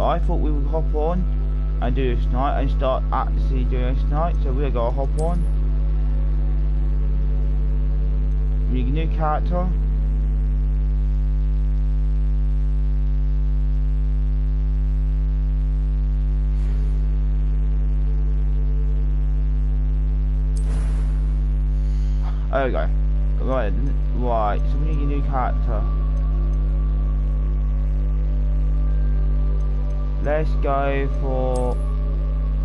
I thought we would hop on and do this tonight and start actually doing this tonight. So we're gonna hop on. Make a new character. There we go. Right, so we need a new character. Let's go for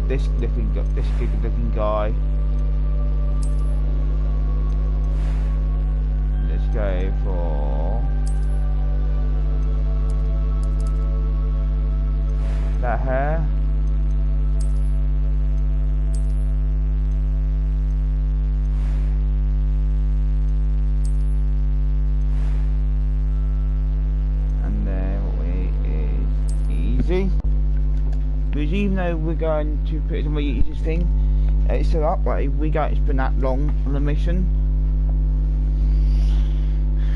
this looking guy. Let's go for that hair. And then what we need is easy. Because even though we're going to put it on the easiest thing, it's set up, like we don't spend that long on the mission.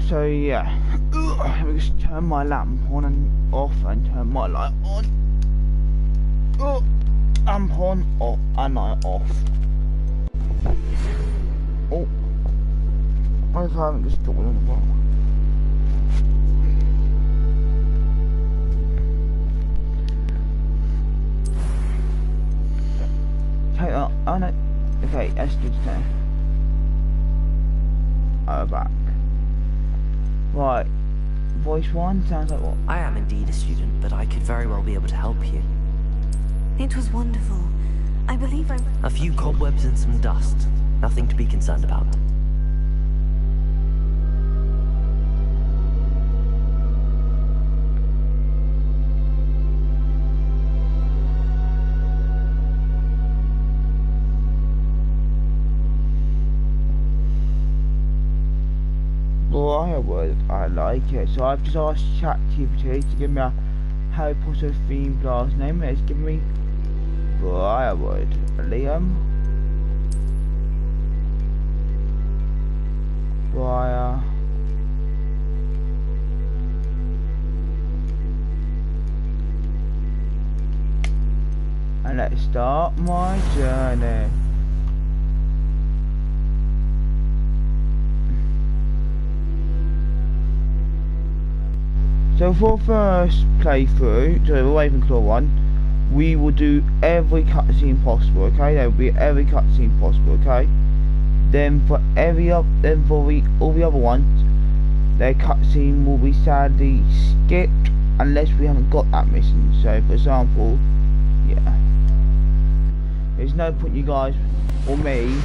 So yeah, let me just turn my lamp on and off and turn my light on. Lamp on, off, and light off. Oh, what if I haven't just got one on the bottom? Oh no, okay, Esther's there. Oh, back. Right, voice 1 sounds like what? I am indeed a student, but I could very well be able to help you. It was wonderful. I believe I'm... A few cobwebs and some dust. Nothing to be concerned about. I like it. So I've just asked ChatGPT to give me a Harry Potter themed last name. It's given me Briarwood. Liam. Briar. And let's start my journey. So for first playthrough, so the RavenClaw one, we will do every cutscene possible, okay? There will be every cutscene possible, okay? Then for all the other ones, their cutscene will be sadly skipped unless we haven't got that mission. So for example, yeah, there's no point you guys or me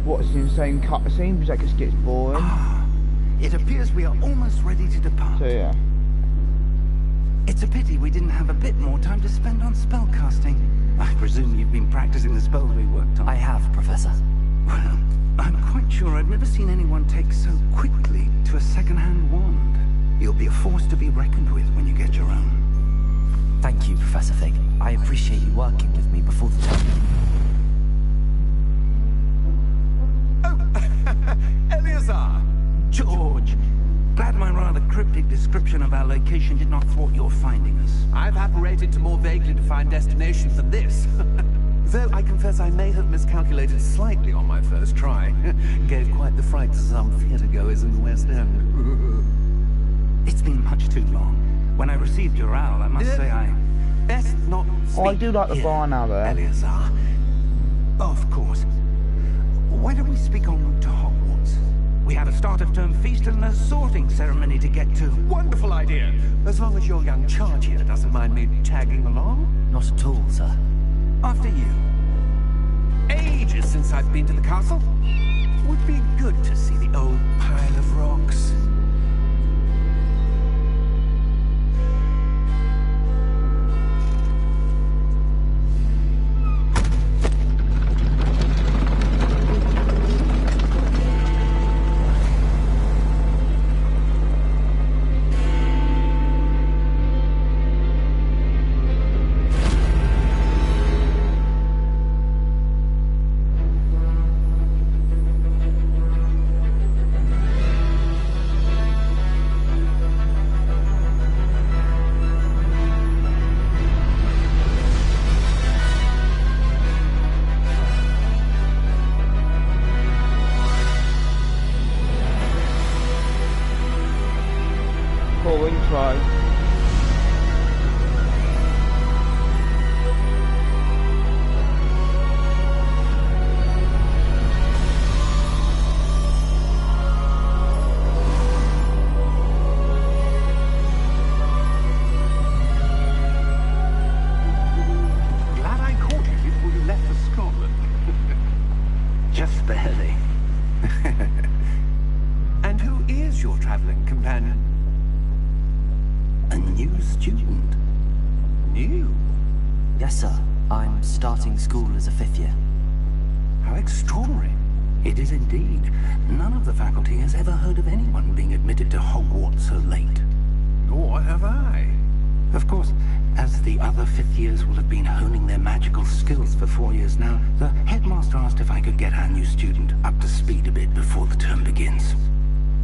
watching the same cutscene because that just gets boring. It appears we are almost ready to depart. So yeah. It's a pity we didn't have a bit more time to spend on spellcasting. I presume you've been practicing the spells we worked on. I have, Professor. Well, I'm quite sure I've never seen anyone take so quickly to a second-hand wand. You'll be a force to be reckoned with when you get your own. Thank you, Professor Fig. I appreciate you working with me before the time. Oh, Eleazar! George! Glad my rather cryptic description of our location did not thwart your finding us. I've apparated to more vaguely defined destinations than this. Though I confess I may have miscalculated slightly on my first try. Gave quite the fright to some theatergoers in the West End. It's been much too long. When I received your owl, I must say I... Best not speak. Oh, I do like the bar now there. Eleazar. Of course. Why don't we speak en route to Hogwarts? We have a start-of-term feast and a sorting ceremony to get to. Wonderful idea. As long as your young charge here doesn't mind me tagging along. Not at all, sir. After you. Ages since I've been to the castle. Would be good to see the old pile of rocks. Yes, sir. I'm starting school as a 5th year. How extraordinary. It is indeed. None of the faculty has ever heard of anyone being admitted to Hogwarts so late. Nor have I. Of course, as the other 5th years will have been honing their magical skills for 4 years now, the headmaster asked if I could get our new student up to speed a bit before the term begins.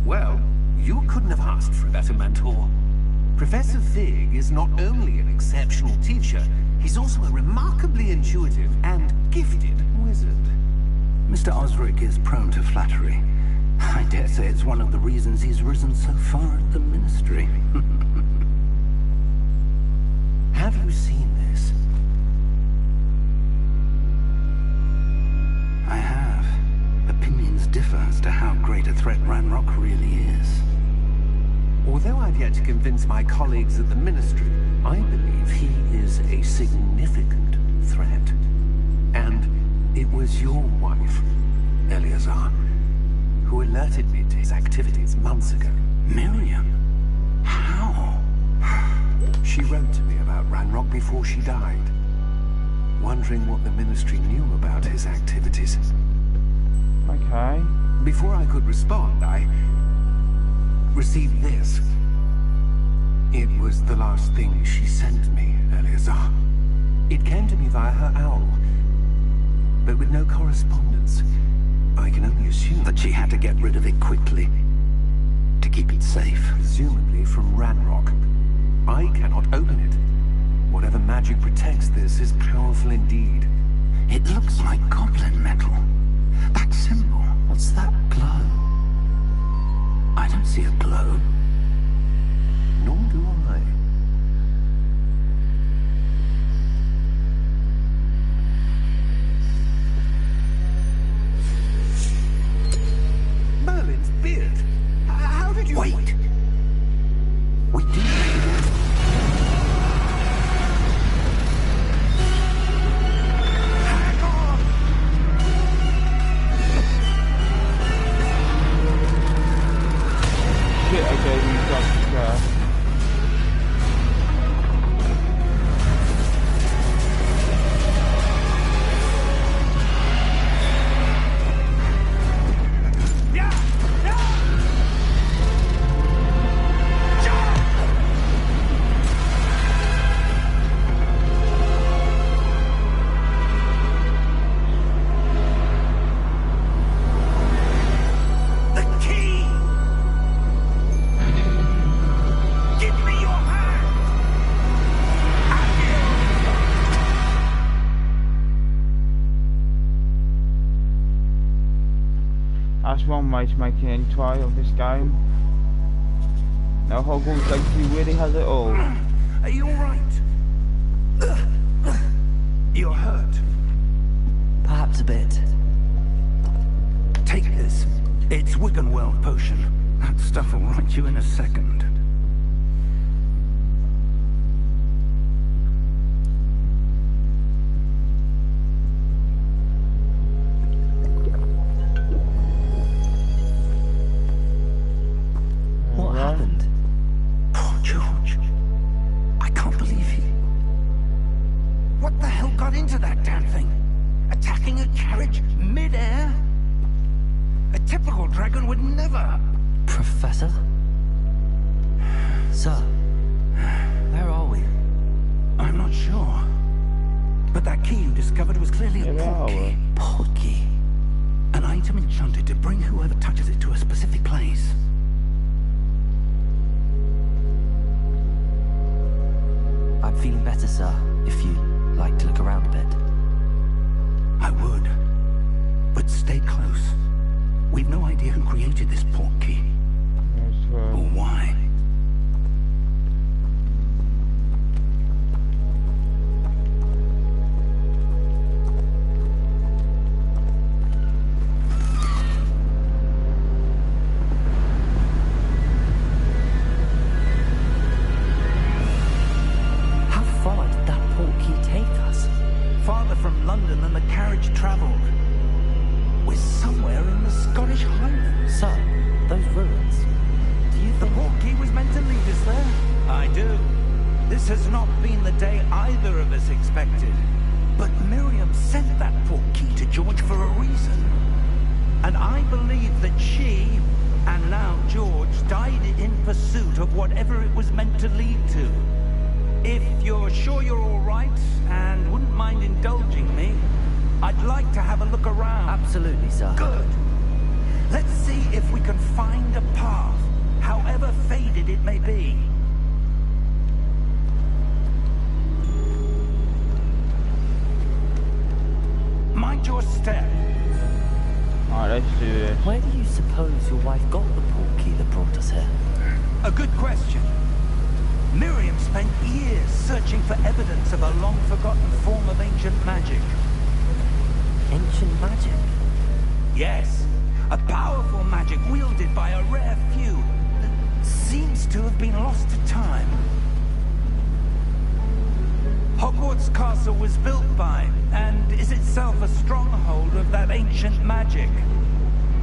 Well, you couldn't have asked for a better mentor. Professor Fig is not only an exceptional teacher, he's also a remarkably intuitive and gifted wizard. Mr. Osric is prone to flattery. I dare say it's one of the reasons he's risen so far at the Ministry. Have you seen this? I have. Opinions differ as to how great a threat Ranrock really is. Although I've yet to convince my colleagues at the Ministry, I believe he is a significant threat. And it was your wife, Eleazar, who alerted me to his activities months ago. Miriam? How? She wrote to me about Ranrock before she died, wondering what the Ministry knew about his activities. Okay. Before I could respond, I received this. It was the last thing she sent me, Eleazar. It came to me via her owl, but with no correspondence. I can only assume That she had to get rid of it quickly, to keep it safe. presumably from Ranrock. I cannot open it. Whatever magic protects this is powerful indeed. It looks like goblin metal. That symbol. What's that glow? I don't see a glow. Nor do I. Merlin's beard. How did you... Wait. We do. Hang on! Shit, okay, we got That's one way to make an entry of this game. Now Hogwarts Legacy really has it all. Are you alright? You're hurt. Perhaps a bit. Take this. It's Wiggenweld potion. That stuff will right you in a second. What happened? Poor George. I can't believe he... What the hell got into that damn thing? Attacking a carriage mid-air? A typical dragon would never... Professor? Sir, where are we? I'm not sure. But that key you discovered was clearly a Where are portkey. we? Portkey. An item enchanted to bring whoever touches it to a specific place. I'm feeling better, sir, if you'd like to look around a bit. I would. But stay close. We've no idea who created this portkey. Or why. How far did that portkey take us? Farther from London than the carriage travelled. We're somewhere in the Scottish Highlands. Sir, those ruins. Do you The think... portkey was meant to lead us there. I do. This has not been the day either of us expected. But Miriam sent that portkey to George for a reason. And I believe that she, and now George, died in pursuit of whatever it was meant to lead to. If you're sure you're all right, and wouldn't mind indulging me, I'd like to have a look around. Absolutely, sir. Good. Let's see if we can find a path, however faded it may be. Mind your step. Alright, let's do this. Where do you suppose your wife got the portkey that brought us here? A good question. Miriam spent years searching for evidence of a long-forgotten form of ancient magic. Ancient magic? Yes, a powerful magic wielded by a rare few that seems to have been lost to time. Hogwarts Castle was built by, and is itself a stronghold of that ancient magic.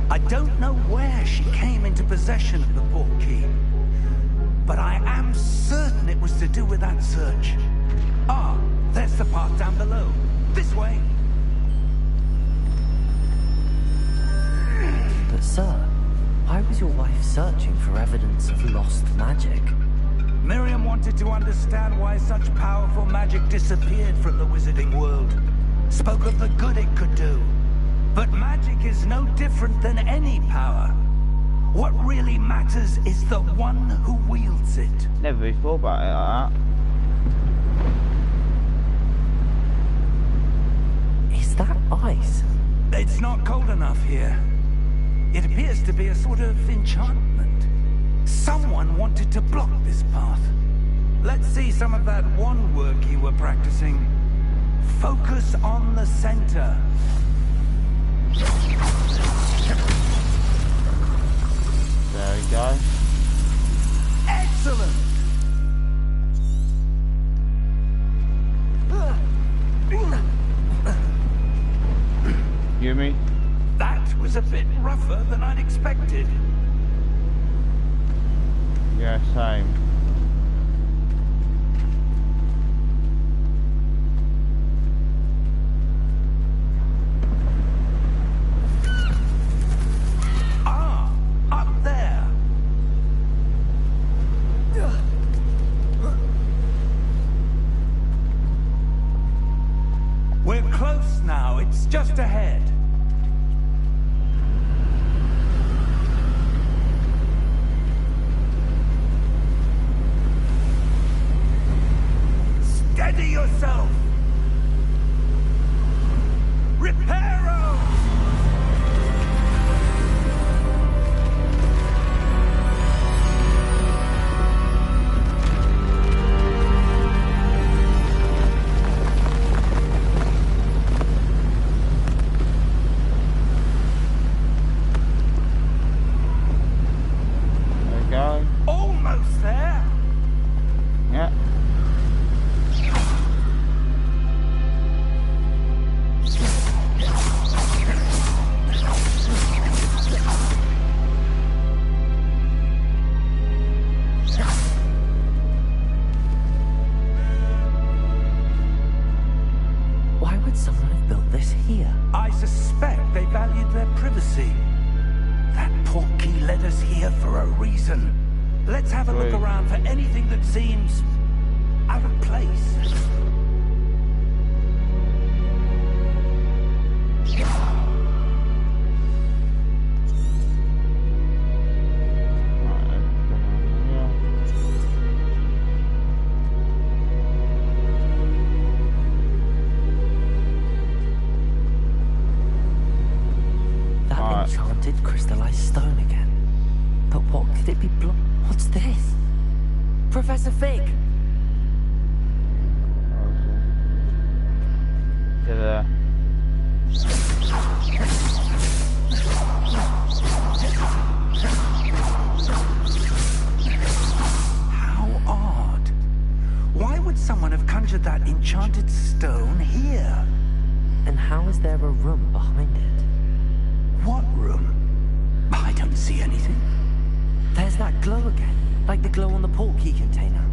I don't know where she came into possession of the portkey, but I am certain it was to do with that search. Ah, there's the path down below. This way. But sir, why was your wife searching for evidence of lost magic? Miriam wanted to understand why such powerful magic disappeared from the wizarding world. Spoke of the good it could do. But magic is no different than any power. What really matters is the one who wields it. Never really thought about it like that. Is that ice? It's not cold enough here. It appears to be a sort of enchantment. Someone wanted to block this path. Let's see some of that wand work you were practicing. Focus on the center. There we go. Excellent! You me? That was a bit rougher than I'd expected. Yeah, same. Ah, up there. We're close now. It's just ahead. Steady yourself! Reparo! There we go. Almost there! Yeah. Why would someone have built this here? I suspect they valued their privacy. That portkey led us here for a reason. Let's have a look Right. around for anything that seems out of place. Right, let's go on here. That Alright. enchanted crystallized stone again. But what could it be What's this? Professor Fig! To there. How odd. Why would someone have conjured that enchanted stone here? And how is there a room behind it? What room? I don't see anything. There's that glow again, like the glow on the portkey container.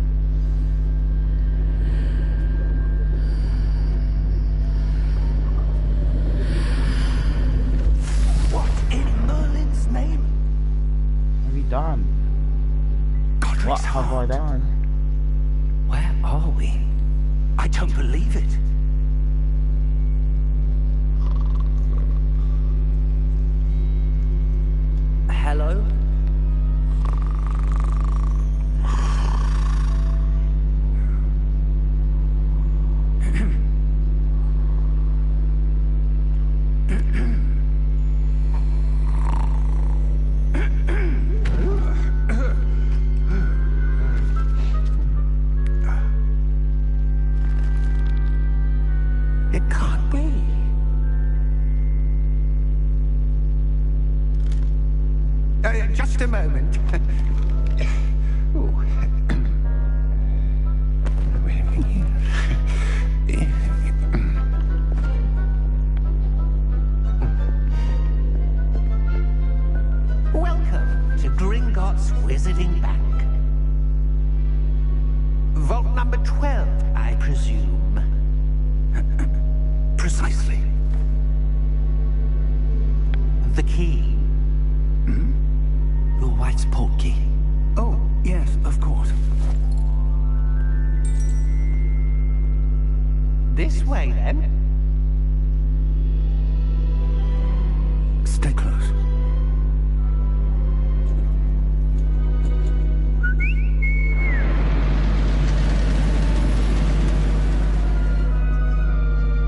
believe it. Hello? It can't be. Just a moment. Ooh. Welcome to Gringotts Wizarding Bank. Vault number 12, I presume. Precisely. The key. Your wife's portkey. Oh, yes, of course. This way, then. Stay close.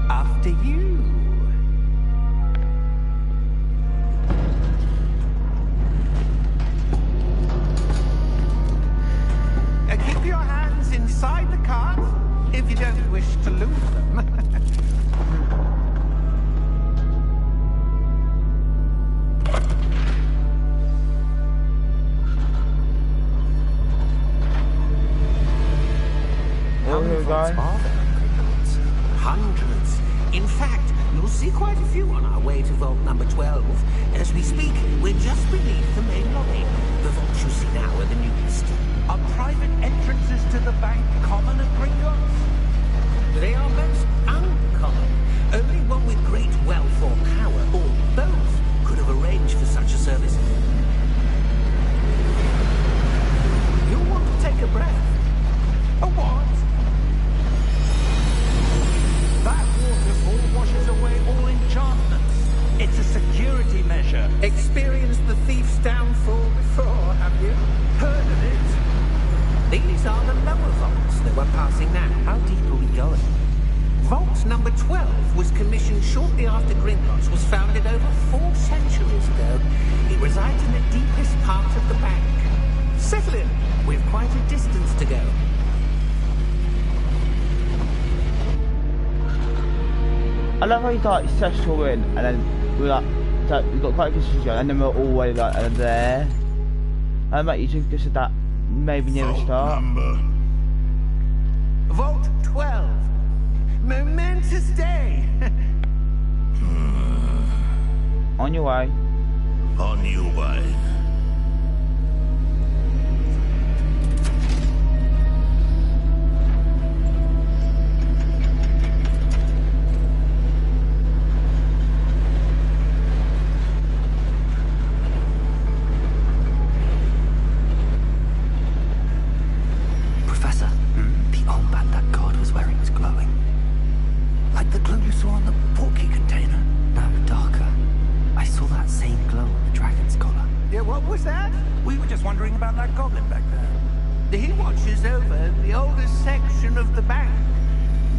After you. Keep your hands inside the cart if you don't wish to lose them. How many vaults are there in Gringotts? Hundreds. In fact, you'll see quite a few on our way to vault number 12. As we speak, we're just beneath the main lobby. The vaults you see now are the newest. Are private entrances to the bank common at Gringotts? They are most uncommon. Only one with great wealth or power, or both, could have arranged for such a service. You'll want to take a breath. A what? That waterfall washes away all enchantments. It's a security measure. Experienced the thief's downfall before, have you? Heard of it? These are the lower vaults that we're passing now. How deep are we going? Vault number 12 was commissioned shortly after Gringotts was founded over 4 centuries ago. It resides in the deepest part of the bank. Settle in. We've quite a distance to go. I love how you like settle in and then we're like, so we've got quite a distance to go and then we're all the way like there. And mate, you should just said that maybe near the start. Vault 12. Momentous day. On your way. On your way. Professor, the armband that guard was wearing was glowing. Like the glow you saw on the portkey container? No, darker. I saw that same glow on the dragon's collar. Yeah, what was that? We were just wondering about that goblin back there. He watches over the oldest section of the bank.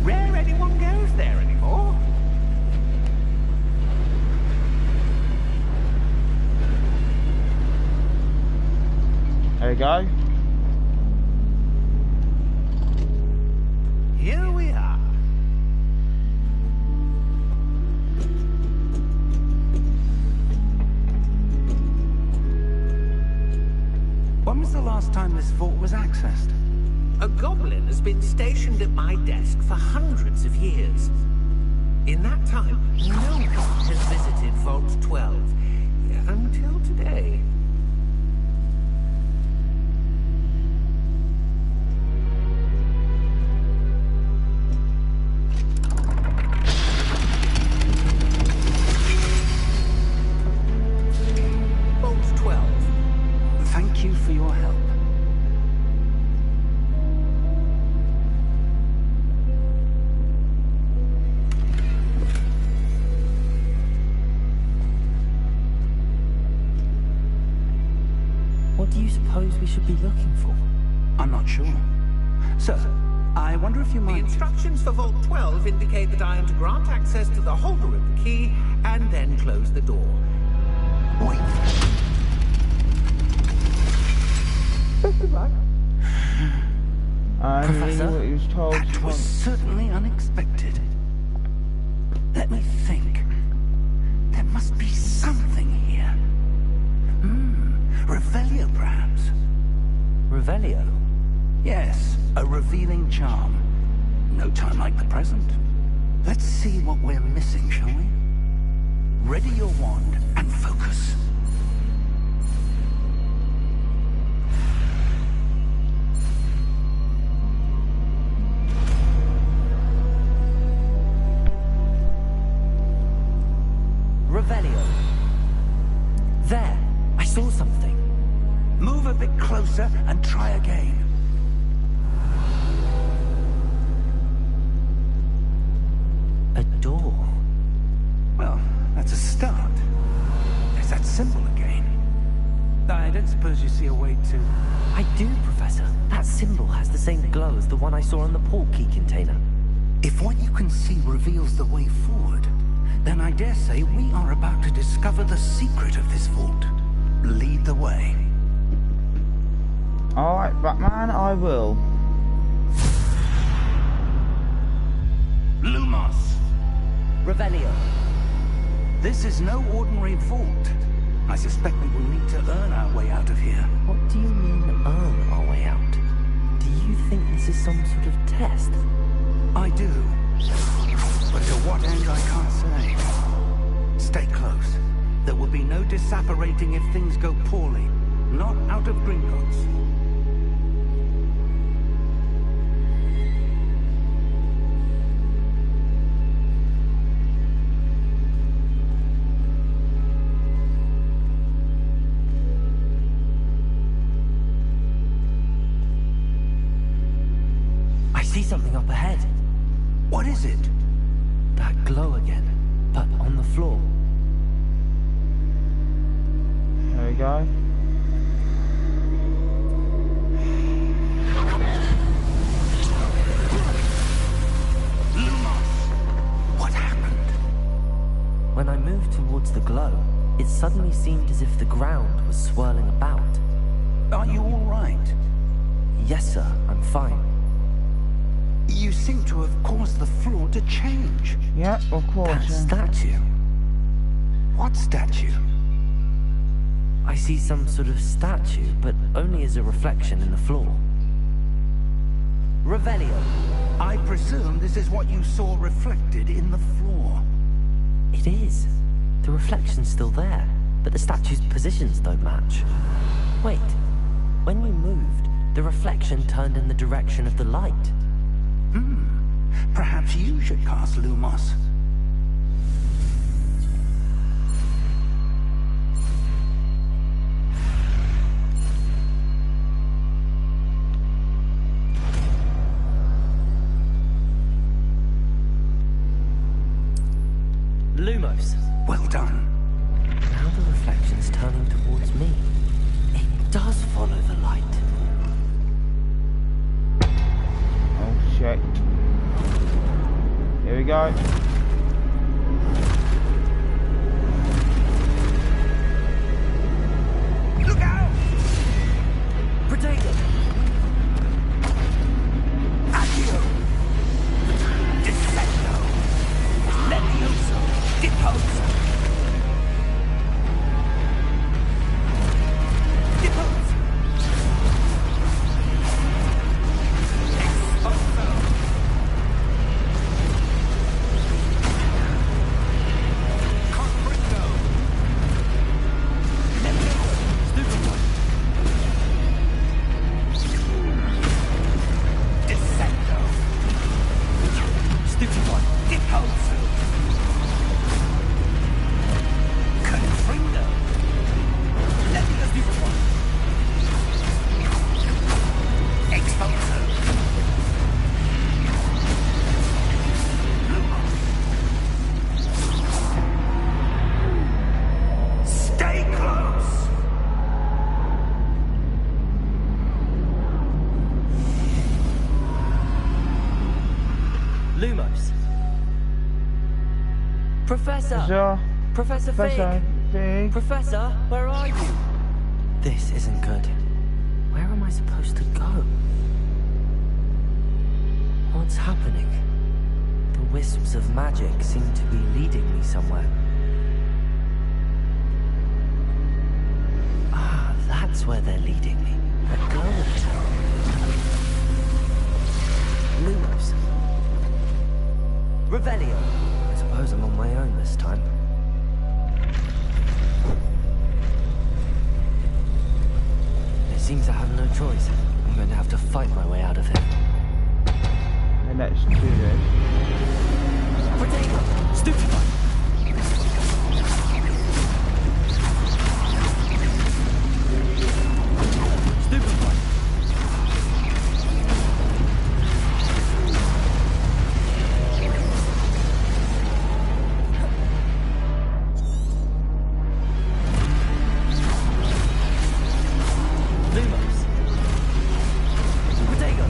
Rare anyone goes there anymore. There we go. Here we are. When was the last time this vault was accessed? A goblin has been stationed at my desk for hundreds of years. In that time, no one has visited Vault 12. Until today. Vault 12. Thank you for your help. we should be looking for? I'm not sure. Sir, I wonder if you The might... instructions for Vault 12 indicate that I am to grant access to the holder of the key and then close the door. Wait. And Professor? what he was told That to was certainly unexpected. Let me think. There must be something here. Revelio, perhaps. Revelio? Yes, a revealing charm. No time like the present. Let's see what we're missing, shall we? Ready your wand and focus. Revelio. There, I saw something. Move a bit closer and try again. A door. Well, that's a start. There's that symbol again. I don't suppose you see a way to... I do, Professor. That symbol has the same glow as the one I saw on the port key container. If what you can see reveals the way forward, then I dare say we are about to discover the secret of this vault. Lead the way. Alright, Batman, I will. Lumos, Revelio. this is no ordinary vault. I suspect we will need to earn our way out of here. What do you mean, earn our way out? Do you think this is some sort of test? I do. But to what end, I can't say. Stay close. There will be no disapparating if things go poorly. Not out of Gringotts. I see something up ahead. What is it? That glow again, but on the floor. There we go. What happened? When I moved towards the glow, it suddenly seemed as if the ground was swirling about. Are you all right? Yes, sir, I'm fine. You seem to have caused the floor to change. Yeah, of course. That Yeah. statue. What statue? I see some sort of statue, but only as a reflection in the floor. Revelio. I presume this is what you saw reflected in the floor. It is. The reflection's still there, but the statue's positions don't match. Wait. When you moved, the reflection turned in the direction of the light. Perhaps you should cast Lumos. Lumos. Well done. Now the reflection's turning towards me. It does follow the light. Oh shit. Here we go. Look out! Potato! Accio! Dissecto! Levioso! Deposo! Deposo! Exposo! Confringo! Levioso! Stupido! Dissecto! Stupid one. Deposo! Confringo! Levioso! Stupid one! Exposo! Stay close! Lumos. Professor! Professor Fig! Professor, where are you? This isn't good. Where am I supposed to go? What's happening? The wisps of magic seem to be leading me somewhere. Ah, that's where they're leading me. A gold tower. Lumos. Revelio. I suppose I'm on my own this time. It seems I have no choice. I'm going to have to fight my way out of here. And let's do this. Protego! Stupefy! Stupefy! Lumos! Protego!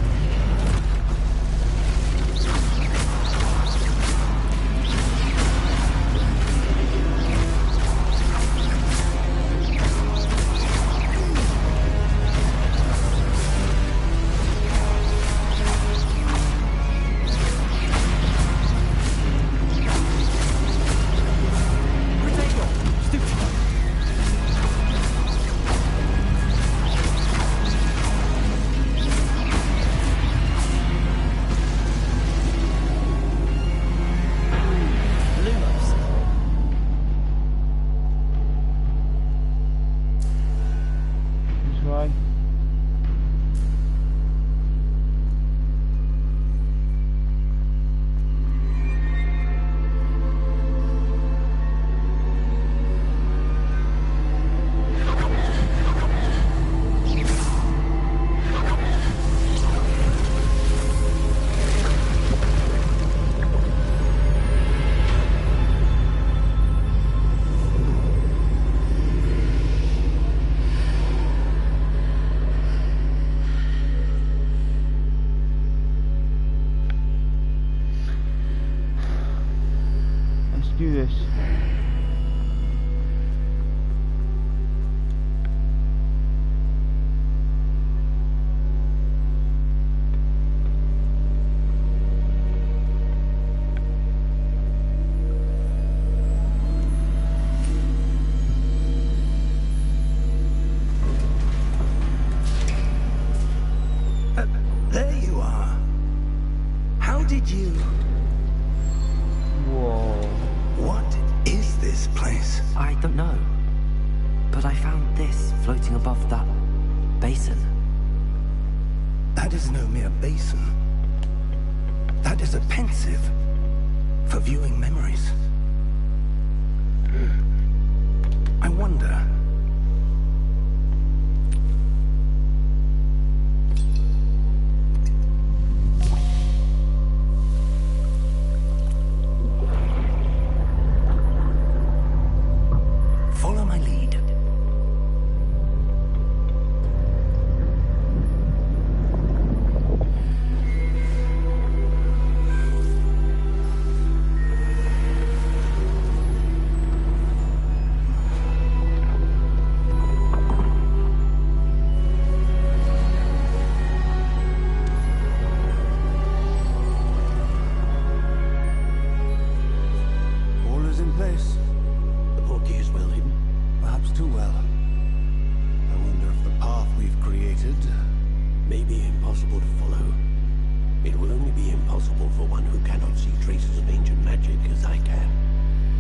Do this. There you are. How did you... Whoa. What is this place? I don't know. But I found this floating above that basin. That is no mere basin. That is a pensive for viewing memories. I wonder... Follow my lead. All is in place. The portkey is well hidden. Perhaps too well. I wonder if the path we've created... May be impossible to follow. It will only be impossible for one who cannot see traces of ancient magic as I can.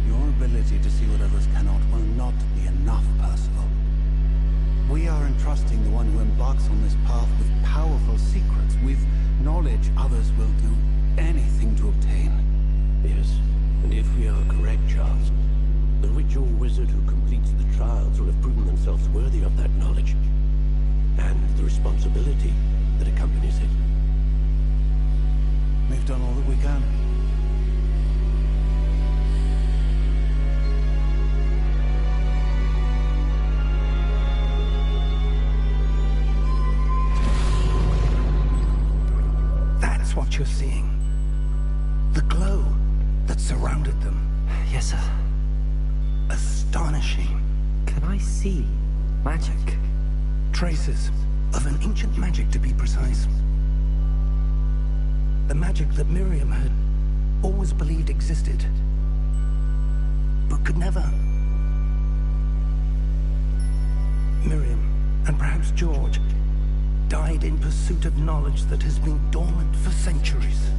Your ability to see what others cannot will not be enough, Percival. We are entrusting the one who embarks on this path with powerful secrets, with knowledge others will do anything to obtain. Yes, and if we are correct, Charles, the ritual wizard who completes the trials will have proven themselves worthy of that knowledge, and the responsibility that accompanies it. We've done all that we can. That's what you're seeing. surrounded them. Yes, sir. Astonishing. Can I see magic? Traces of an ancient magic, to be precise. The magic that Miriam had always believed existed, but could never. Miriam, and perhaps George, died in pursuit of knowledge that has been dormant for centuries.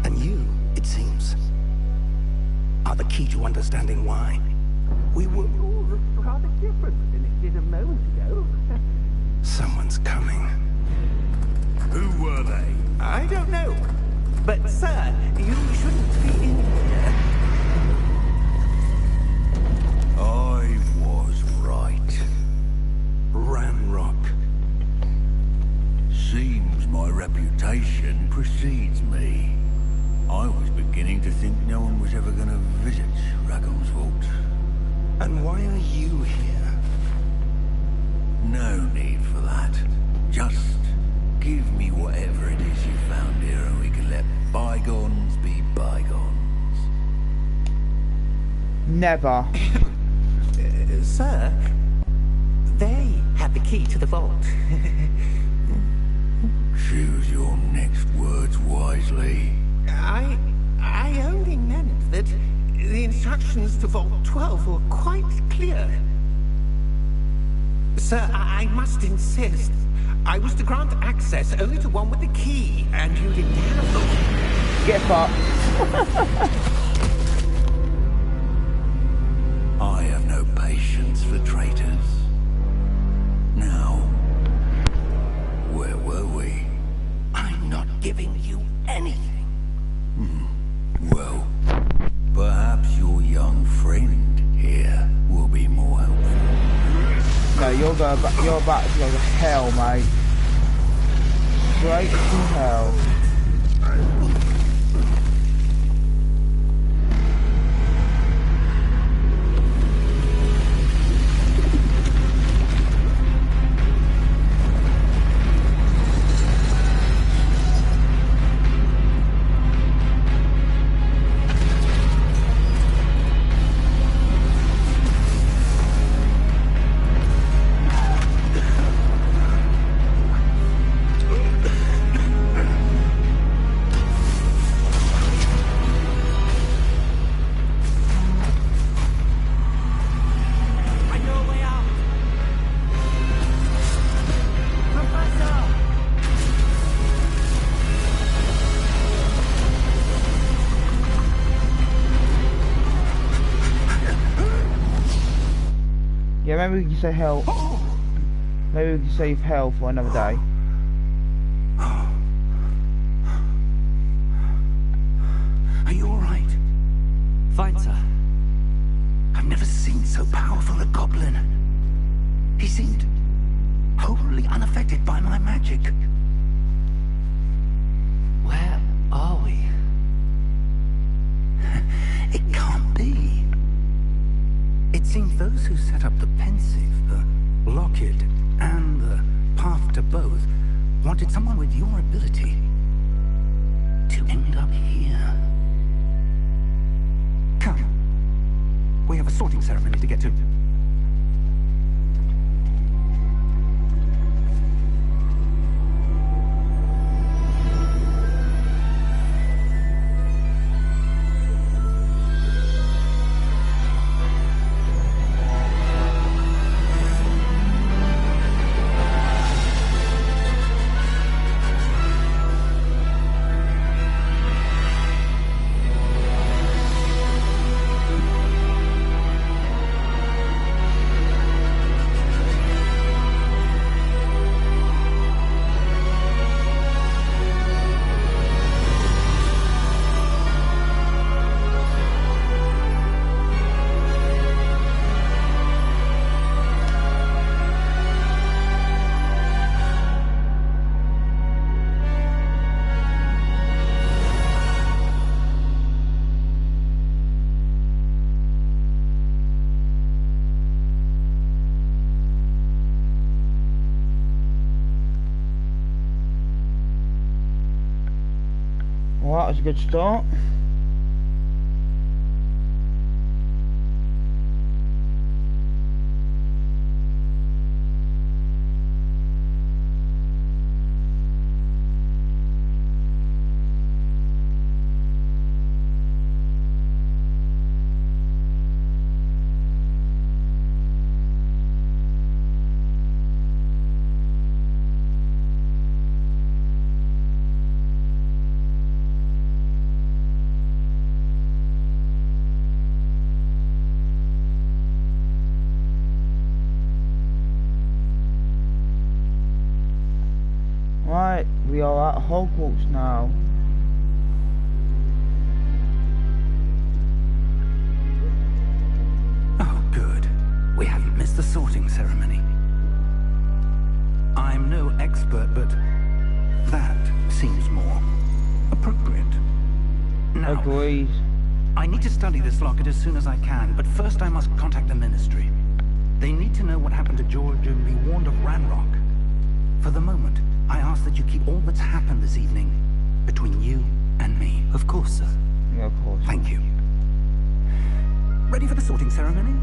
And you, it seems, are the key to understanding why. We were all rather different than it did a moment ago. Someone's coming. Who were they? I don't know. But, sir, you shouldn't be in here. I was right. Ramrock. Seems my reputation precedes me. I was beginning to think no one was ever going to visit Ragon's Vault. And why are you here? No need for that. Just give me whatever it is you found here and we can let bygones be bygones. Never. Sir, they had the key to the vault. Choose your next words wisely. I only meant that the instructions to Vault 12 were quite clear. Sir, I must insist. I was to grant access only to one with the key, and you didn't have them. Get fucked. I have no patience for traitors. Now, where were we? I'm not giving you anything. Well, perhaps your young friend here will be more helpful. No, you're about to go to hell, mate. Straight to hell. Yeah, maybe we can say hell. Maybe we can save hell for another day. Are you alright? Fine, sir. I've never seen so powerful a goblin. He seemed wholly unaffected by my magic. Where are we? It can't be. It seems those who set up the Pensive, the Locked, and the Path to Both wanted someone with your ability to end up here. Come. We have a sorting ceremony to get to. Well, that was a good start. We are at Hogwarts now. Oh, good. We haven't missed the sorting ceremony. I'm no expert, but that seems more appropriate. Now, Agreed. I need to study this locket as soon as I can, but first I must contact the Ministry. They need to know what happened to George and be warned of Ranrock. For the moment, I ask that you keep all that's happened this evening between you and me. Of course, sir. Yeah, of course. Thank you. Ready for the sorting ceremony?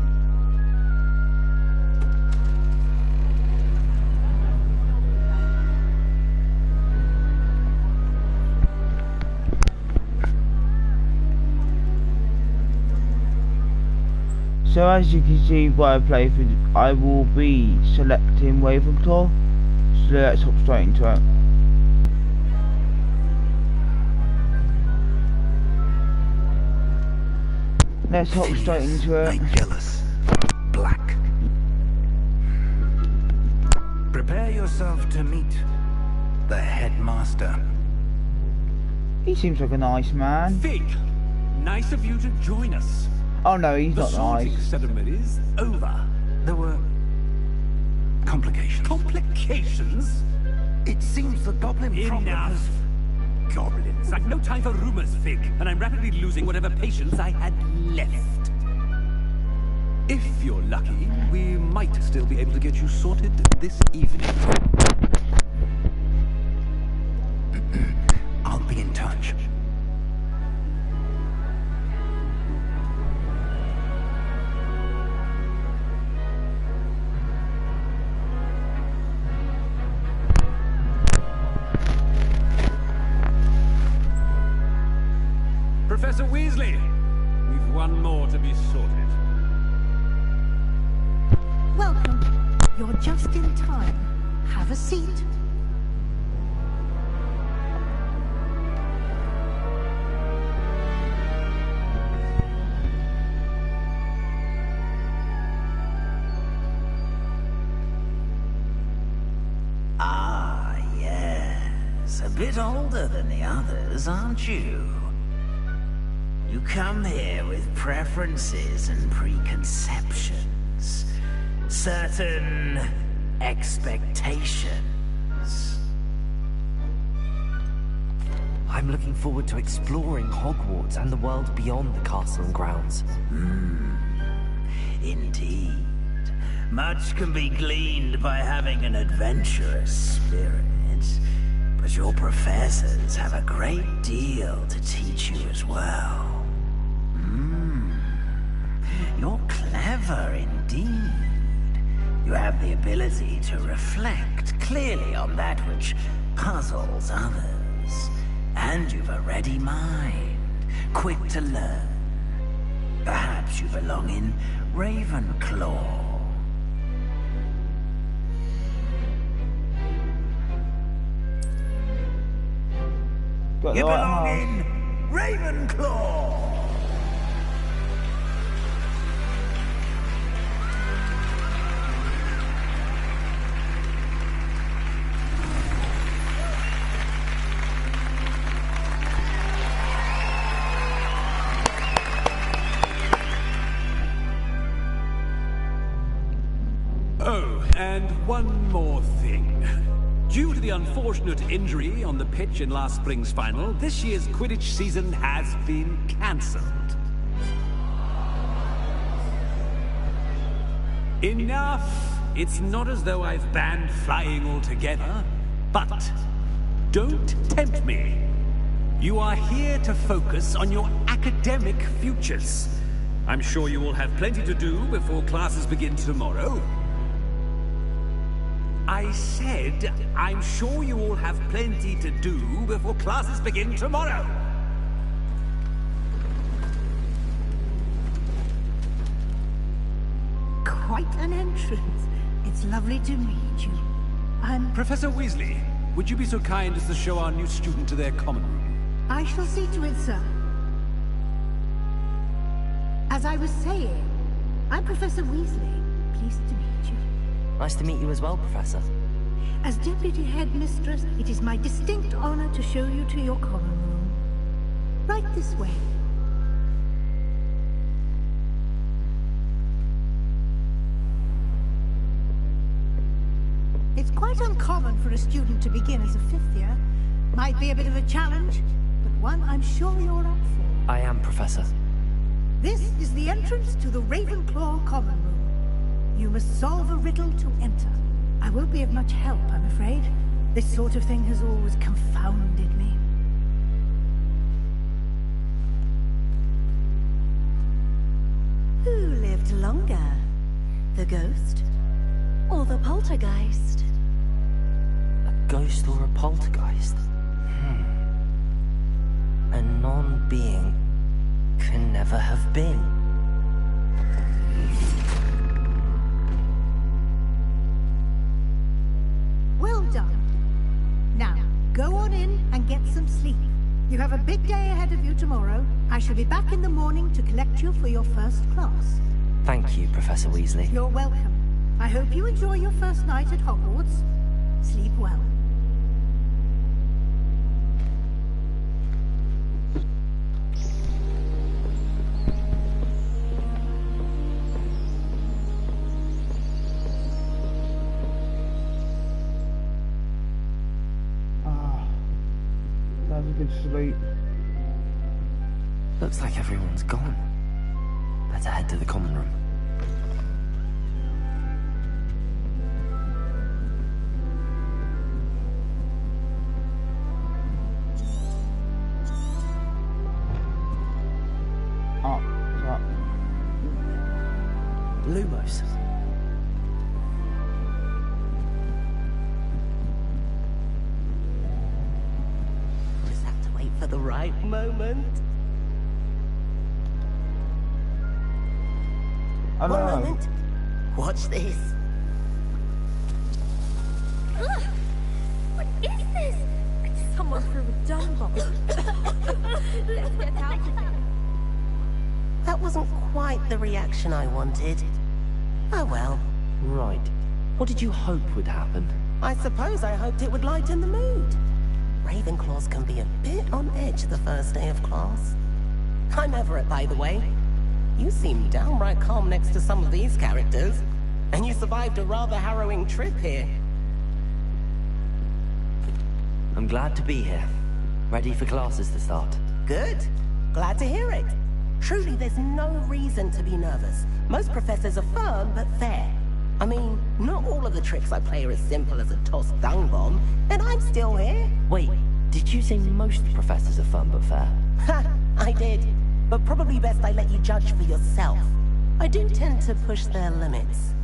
So as you can see by I play through, I will be selecting RavenClaw. So let's hop straight into it. Let's hop straight into it. Make jealous. Black. Prepare yourself to meet the headmaster. He seems like a nice man. Fig, nice of you to join us. Oh no, he's The not sorting nice. ceremony's over. There were complications. Complications? It seems the goblin problem Enough. has... Goblins. I've no time for rumors, Fig, and I'm rapidly losing whatever patience I had left. If you're lucky, we might still be able to get you sorted this evening. I'll be in touch. Professor Weasley, we've one more to be sorted. Welcome. You're just in time. Have a seat. Ah, yes. A bit older than the others, aren't you? You come here with preferences and preconceptions. Certain expectations. I'm looking forward to exploring Hogwarts and the world beyond the castle and grounds. Indeed. Much can be gleaned by having an adventurous spirit. But your professors have a great deal to teach you as well. You're clever indeed. You have the ability to reflect clearly on that which puzzles others. And you've a ready mind, quick to learn. Perhaps you belong in RavenClaw. Got You the right belong house. in RavenClaw! Oh, and one more thing. Due to the unfortunate injury on the pitch in last spring's final, this year's Quidditch season has been cancelled. Enough! It's not as though I've banned flying altogether, but don't tempt me. You are here to focus on your academic futures. I'm sure you will have plenty to do before classes begin tomorrow. I said, I'm sure you all have plenty to do before classes begin tomorrow. Quite an entrance. It's lovely to meet you. Professor Weasley, would you be so kind as to show our new student to their common room? I shall see to it, sir. As I was saying, I'm Professor Weasley. Pleased to meet you. Nice to meet you as well, Professor. As Deputy Headmistress, it is my distinct honor to show you to your common room. Right this way. It's quite uncommon for a student to begin as a 5th year. Might be a bit of a challenge, but one I'm sure you're up for. I am, Professor. This is the entrance to the RavenClaw common room. You must solve a riddle to enter. I won't be of much help, I'm afraid. This sort of thing has always confounded me. Who lived longer? The ghost? Or the poltergeist? A ghost or a poltergeist? A non-being can never have been. Well done. Now, go on in and get some sleep. You have a big day ahead of you tomorrow. I shall be back in the morning to collect you for your first class. Thank you, Professor Weasley. You're welcome. I hope you enjoy your first night at Hogwarts. Sleep well. Have a good sleep. Looks like everyone's gone. Better head to the common room. Up. Lumos. Just have to wait for the right moment. I don't One know. moment. Watch this. Ugh! What is this? Someone threw a dung bomb. Let's get out of here. That wasn't quite the reaction I wanted. Oh well. Right. What did you hope would happen? I suppose I hoped it would lighten the mood. Ravenclaws can be a bit on edge the first day of class. I'm Everett, by the way. You seem downright calm next to some of these characters. And you survived a rather harrowing trip here. I'm glad to be here. Ready for classes to start. Good. Glad to hear it. Truly, there's no reason to be nervous. Most professors are firm, but fair. I mean, not all of the tricks I play are as simple as a tossed dung bomb, and I'm still here. Wait, did you say most professors are fun but fair? Ha! I did. But probably best I let you judge for yourself. I do tend to push their limits.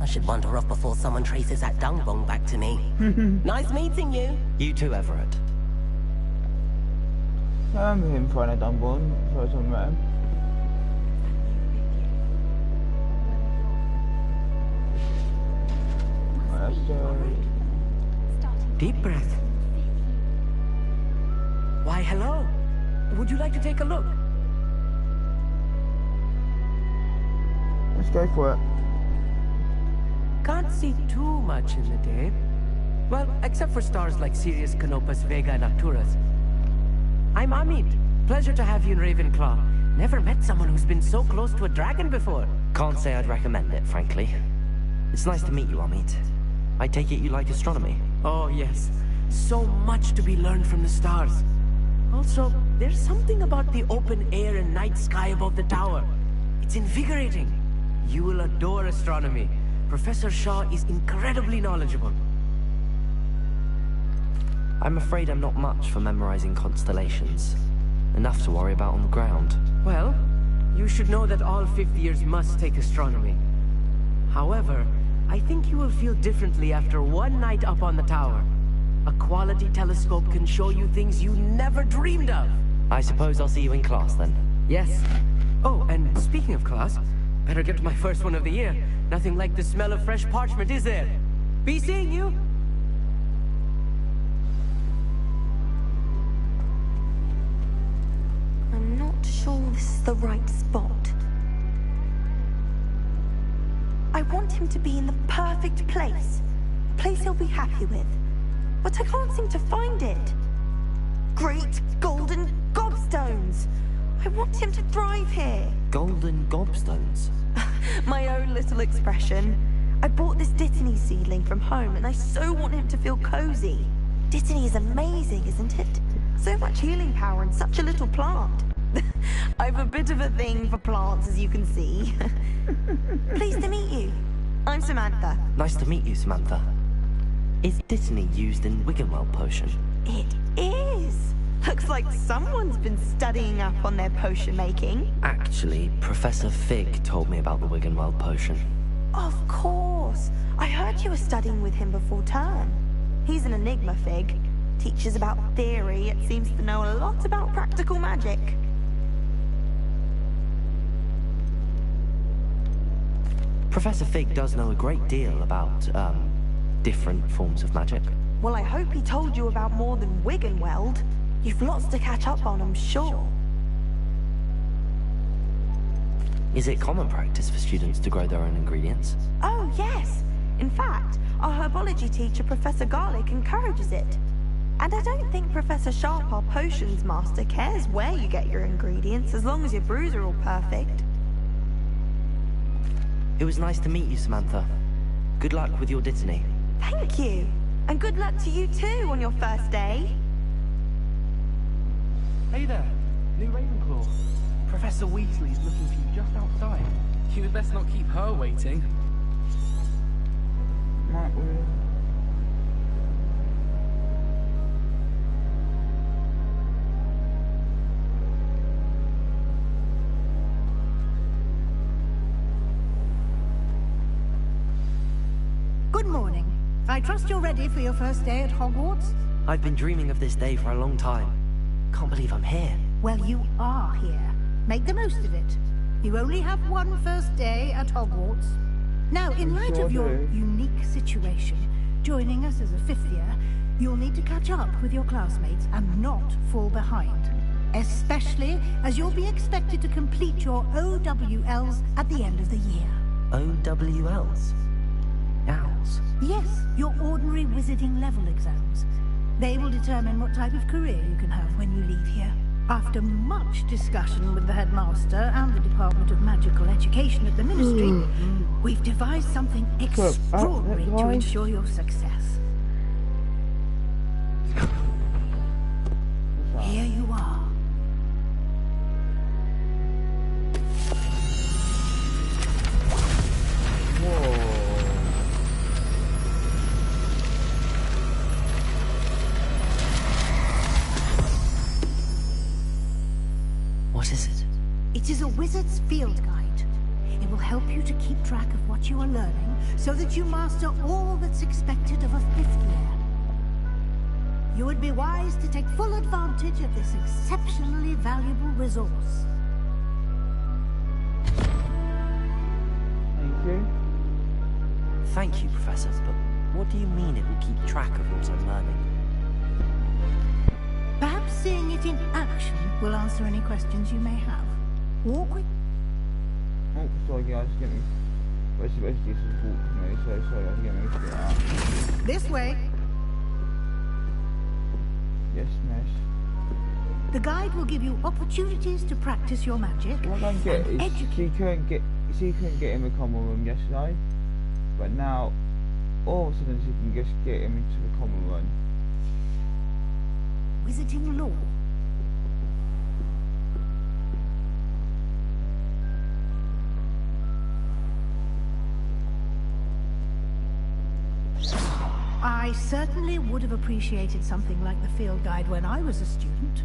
I should wander off before someone traces that dung bomb back to me. Nice meeting you. You too, Everett. I remember him throwing a dung bomb first time I met him. Deep breath. Why, hello. Would you like to take a look? Let's go for it. Can't see too much in the day. Well, except for stars like Sirius, Canopus, Vega, and Arcturus. I'm Amit. Pleasure to have you in Ravenclaw. Never met someone who's been so close to a dragon before. Can't say I'd recommend it, frankly. It's nice to meet you, Amit. I take it you like astronomy? Oh, yes. So much to be learned from the stars. Also, there's something about the open air and night sky above the tower. It's invigorating. You will adore astronomy. Professor Shaw is incredibly knowledgeable. I'm afraid I'm not much for memorizing constellations. Enough to worry about on the ground. Well, you should know that all 5th years must take astronomy. However, I think you will feel differently after one night up on the tower. A quality telescope can show you things you never dreamed of. I suppose I'll see you in class then. Yes. Oh, and speaking of class, better get to my first one of the year. Nothing like the smell of fresh parchment, is there? Be seeing you. I'm not sure this is the right spot. I want him to be in the perfect place. place he'll be happy with. But I can't seem to find it. Great golden gobstones! I want him to thrive here. Golden gobstones? My own little expression. I bought this Dittany seedling from home and I so want him to feel cozy. Dittany is amazing, isn't it? So much healing power in such a little plant. I've a bit of a thing for plants, as you can see. Pleased to meet you. I'm Samantha. Nice to meet you, Samantha. Is Dittany used in Wiggenweld potion? It is. Looks like someone's been studying up on their potion making. Actually, Professor Fig told me about the Wiggenweld potion. Of course. I heard you were studying with him before term. He's an enigma, Fig. Teaches about theory, yet seems to know a lot about practical magic. Professor Fig does know a great deal about, different forms of magic. Well, I hope he told you about more than Wiggenweld. You've lots to catch up on, I'm sure. Is it common practice for students to grow their own ingredients? Oh, yes. In fact, our herbology teacher, Professor Garlic, encourages it. And I don't think Professor Sharp, our potions master, cares where you get your ingredients, as long as your brews are all perfect. It was nice to meet you, Samantha. Good luck with your Dittany. Thank you. And good luck to you too on your first day. Hey there, new RavenClaw. Professor Weasley's looking for you just outside. You had best not keep her waiting. Might we? Good morning. I trust you're ready for your first day at Hogwarts? I've been dreaming of this day for a long time. Can't believe I'm here. Well, you are here. Make the most of it. You only have one first day at Hogwarts. Now, in light of your unique situation, joining us as a fifth year, you'll need to catch up with your classmates and not fall behind. Especially as you'll be expected to complete your OWLs at the end of the year. OWLs? Owls? Yes, your ordinary wizarding level exams. They will determine what type of career you can have when you leave here. After much discussion with the headmaster and the Department of Magical Education at the Ministry, we've devised something extraordinary to ensure your success. Here you are. What is it? It is a wizard's field guide. It will help you to keep track of what you are learning so that you master all that's expected of a fifth year. You would be wise to take full advantage of this exceptionally valuable resource. Thank you. Thank you, Professor, but what do you mean it will keep track of what I'm learning? Perhaps seeing it in action will answer any questions you may have. Walk with... Oh, sorry guys, get me. Basically, this is walk for me, so sorry, I'll get me to that. This way. Yes, miss. The guide will give you opportunities to practice your magic. What I don't get is she couldn't get in the common room yesterday, but now all of a sudden she can just get him into the common room. Wizarding law. I certainly would have appreciated something like the field guide when I was a student.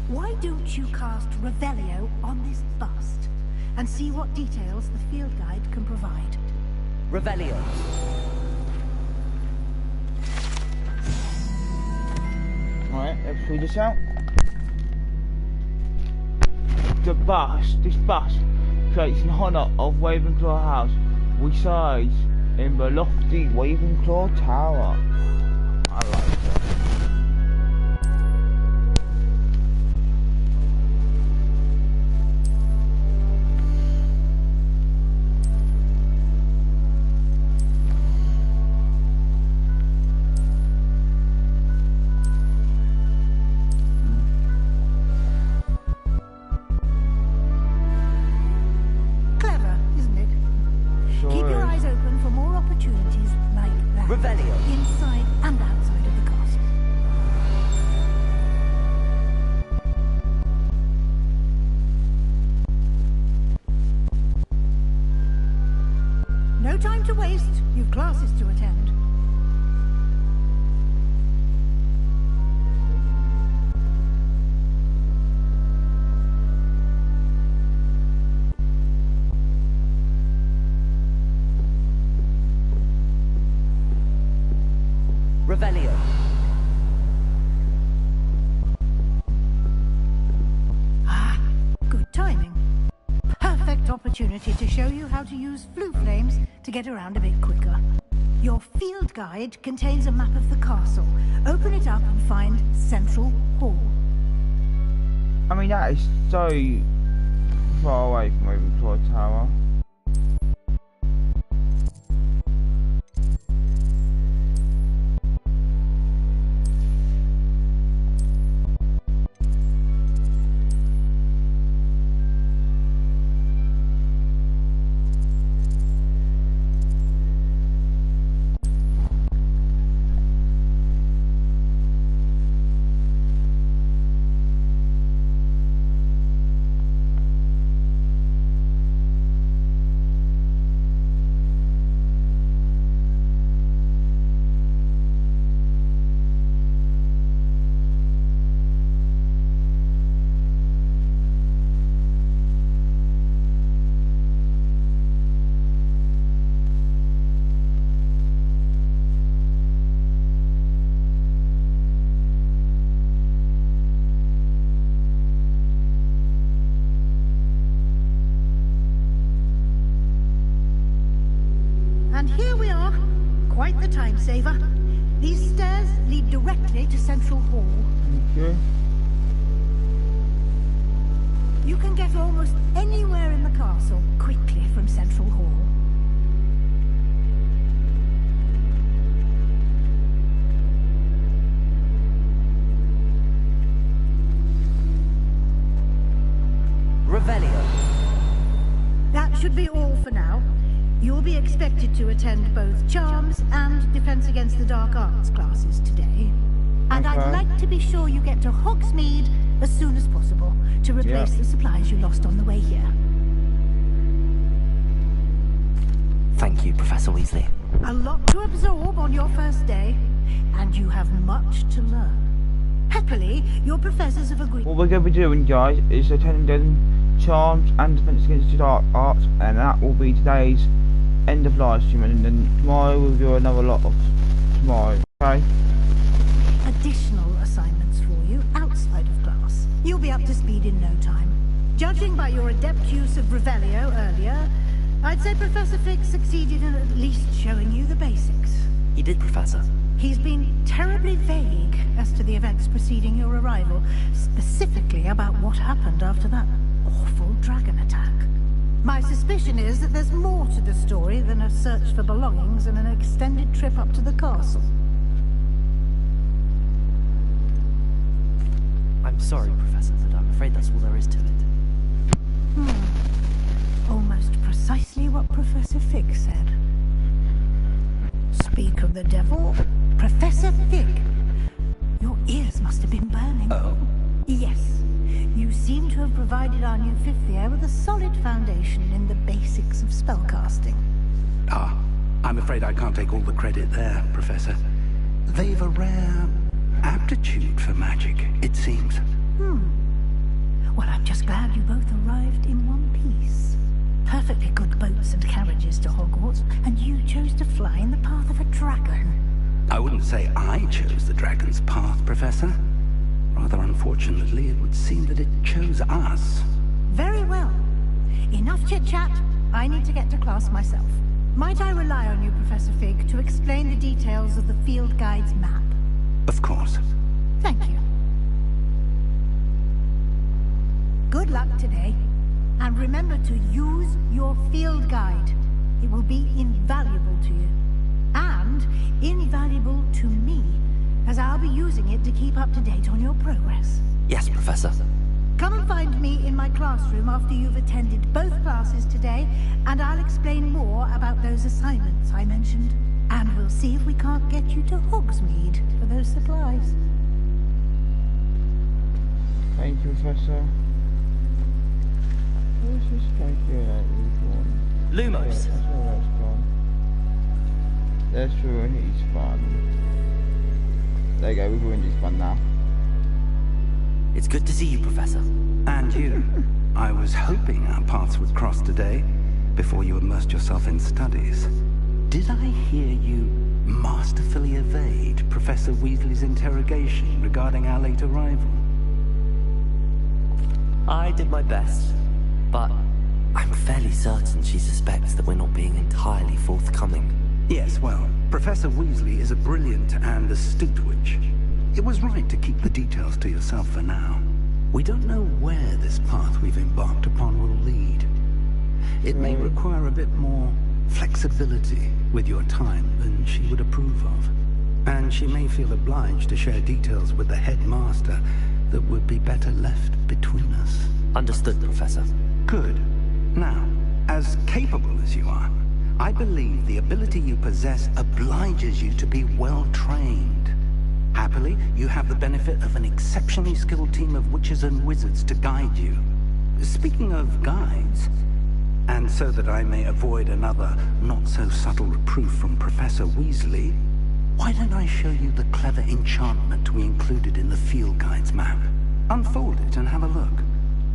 Why don't you cast Revelio on this bust and see what details the field guide can provide? Revelio. Alright, let's read this out. This bust creates in honour of RavenClaw House, which resides in the lofty RavenClaw Tower. I like that. Revelio. Inside and outside of the castle. No time to waste. You've classes to attend. Revelio. Ah, good timing. Perfect opportunity to show you how to use flue flames to get around a bit quicker. Your field guide contains a map of the castle. Open it up and find Central Hall. I mean, that is so far away from RavenClaw Tower. And here we are. Quite the time saver. These stairs lead directly to Central Hall. Okay. You can get almost anywhere in the castle quickly from Central Hall. Revelio. That should be all for now. You'll be expected to attend both Charms and Defense Against the Dark Arts classes today. And Okay. I'd like to be sure you get to Hogsmeade as soon as possible to replace the supplies you lost on the way here. Thank you, Professor Weasley. A lot to absorb on your first day, and you have much to learn. Happily, your professors have agreed. What we're going to be doing, guys, is attending Charms and Defense Against the Dark Arts, and that will be today's end of live stream, and then tomorrow we'll do another lot of tomorrow, okay? Additional assignments for you outside of class. You'll be up to speed in no time. Judging by your adept use of Revelio earlier, I'd say Professor Fig succeeded in at least showing you the basics. He did, Professor. He's been terribly vague as to the events preceding your arrival, specifically about what happened after that awful dragon attack. My suspicion is that there's more to the story than a search for belongings and an extended trip up to the castle. I'm sorry, Professor, but I'm afraid that's all there is to it. Almost precisely what Professor Fig said. Speak of the devil, Professor Fig. Your ears must have been burning. Oh? Yes. You seem to have provided our new fifth year with a solid foundation in the basics of spellcasting. Ah, I'm afraid I can't take all the credit there, Professor. They've a rare aptitude for magic, it seems. Well, I'm just glad you both arrived in one piece. Perfectly good boats and carriages to Hogwarts, and you chose to fly in the path of a dragon. I wouldn't say I chose the dragon's path, Professor. Rather unfortunately, it would seem that it chose us. Very well. Enough chit-chat. I need to get to class myself. Might I rely on you, Professor Fig, to explain the details of the field guide's map? Of course. Thank you. Good luck today. And remember to use your field guide. It will be invaluable to you. And invaluable to me, as I'll be using it to keep up to date on your progress. Yes, Professor. Come and find me in my classroom after you've attended both classes today, and I'll explain more about those assignments I mentioned And we'll see if we can't get you to Hogsmeade for those supplies. Thank you, Professor. Where's this calculator gone? Lumos! That's where that's gone. Let's ruin his fun. There you go, we've ruined his fun now. It's good to see you, Professor. And you. I was hoping our paths would cross today, before you immersed yourself in studies. Did I hear you masterfully evade Professor Weasley's interrogation regarding our late arrival? I did my best, but I'm fairly certain she suspects that we're not being entirely forthcoming. Yes, well, Professor Weasley is a brilliant and astute witch. It was right to keep the details to yourself for now. We don't know where this path we've embarked upon will lead. It may require a bit more flexibility with your time than she would approve of. And she may feel obliged to share details with the headmaster that would be better left between us. Understood, Professor. Good. Now, as capable as you are, I believe the ability you possess obliges you to be well trained. Happily, you have the benefit of an exceptionally skilled team of witches and wizards to guide you. Speaking of guides, and so that I may avoid another not-so-subtle reproof from Professor Weasley, why don't I show you the clever enchantment we included in the field guide's map? Unfold it and have a look.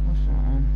What's that on?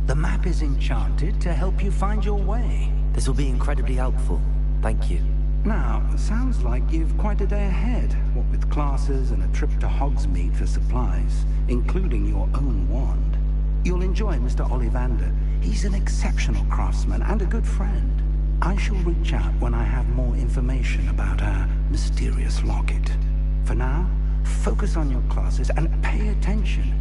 The map is enchanted to help you find your way. This will be incredibly helpful. Thank you. Now, sounds like you've quite a day ahead, what with classes and a trip to Hogsmeade for supplies, including your own wand. You'll enjoy Mr. Ollivander. He's an exceptional craftsman and a good friend. I shall reach out when I have more information about our mysterious locket. For now, focus on your classes and pay attention.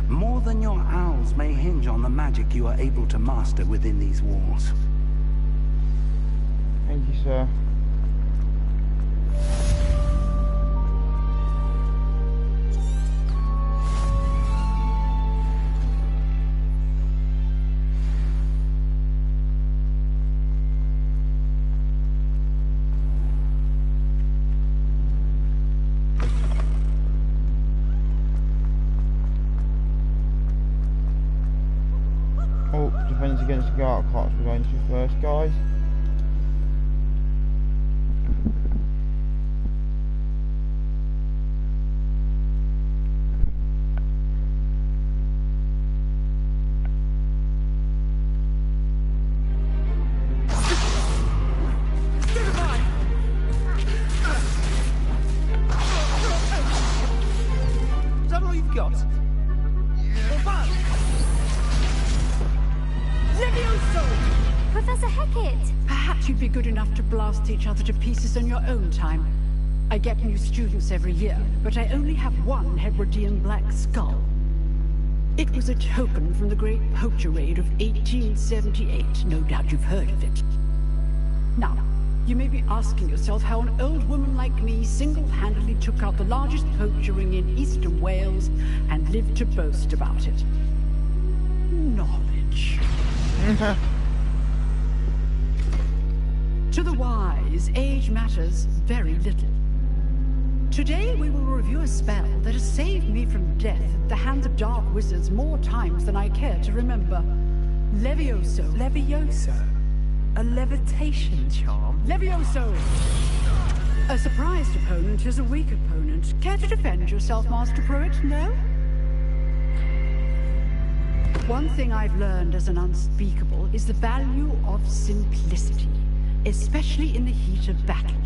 More than your owls may hinge on the magic you are able to master within these walls. Thank you, sir. Oh, defense against the guard carts we're going to first, guys. Is that all you've got? Professor Hecat! Perhaps you'd be good enough to blast each other to pieces on your own time. I get new students every year, but I only have one Hebridean black skull. It was a token from the Great Poacher Raid of 1878. No doubt you've heard of it. Now, you may be asking yourself how an old woman like me single-handedly took out the largest poacher ring in eastern Wales and lived to boast about it. Knowledge. To the wise, age matters very little. Today we will review a spell that has saved me from death at the hands of dark wizards more times than I care to remember. Levioso. Levioso? A levitation charm? Levioso! A surprised opponent is a weak opponent. Care to defend yourself, Master Pruitt? No? One thing I've learned as an unspeakable is the value of simplicity, especially in the heat of battle.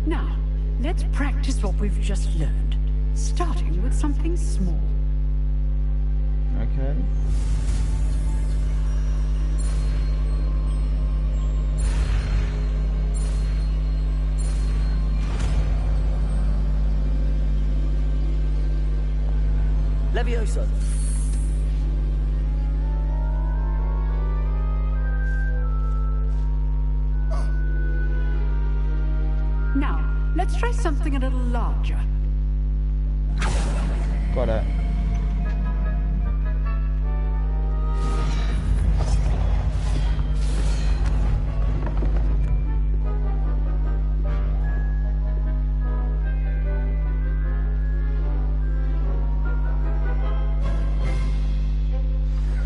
Now, let's practice what we've just learned, starting with something small. Okay. Levioso. Now, let's try something a little larger. Got it.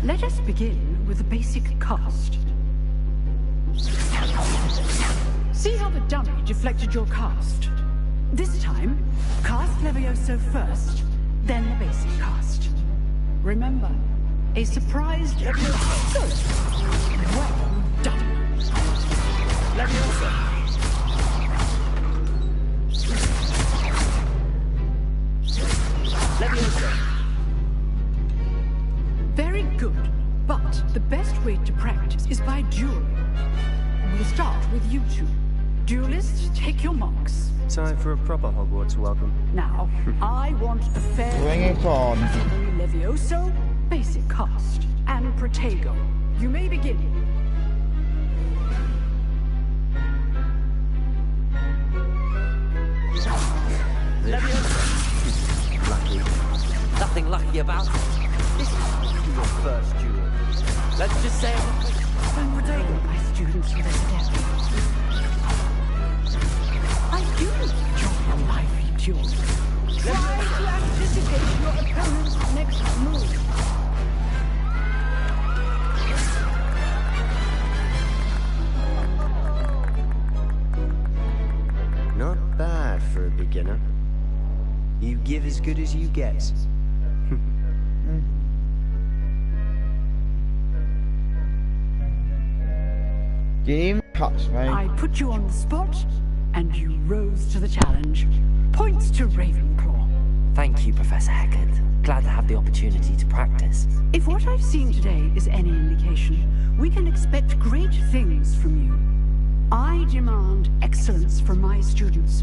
Let us begin with the basic cast. See how the dummy deflected your cast? This time, cast Levioso first, then the basic cast. Remember, a surprised Levioso. Good. Well done. Levioso. Levioso. Very good, but the best way to practice is by dueling. We'll start with you two. Duelists, take your marks. Time for a proper Hogwarts welcome. Now, I want a fair... Bring it on. Levioso, basic cast, and Protego. You may begin. Levioso. Lucky. Nothing lucky about it. This is your first duel. Let's just say Protego, my students with a step. I do enjoy a lively duel. Try to anticipate your opponent's next move. Not bad for a beginner. You give as good as you get. Game cuts, mate. I put you on the spot, and you rose to the challenge. Points to RavenClaw. Thank you, Professor Heckard. Glad to have the opportunity to practice. If what I've seen today is any indication, we can expect great things from you. I demand excellence from my students.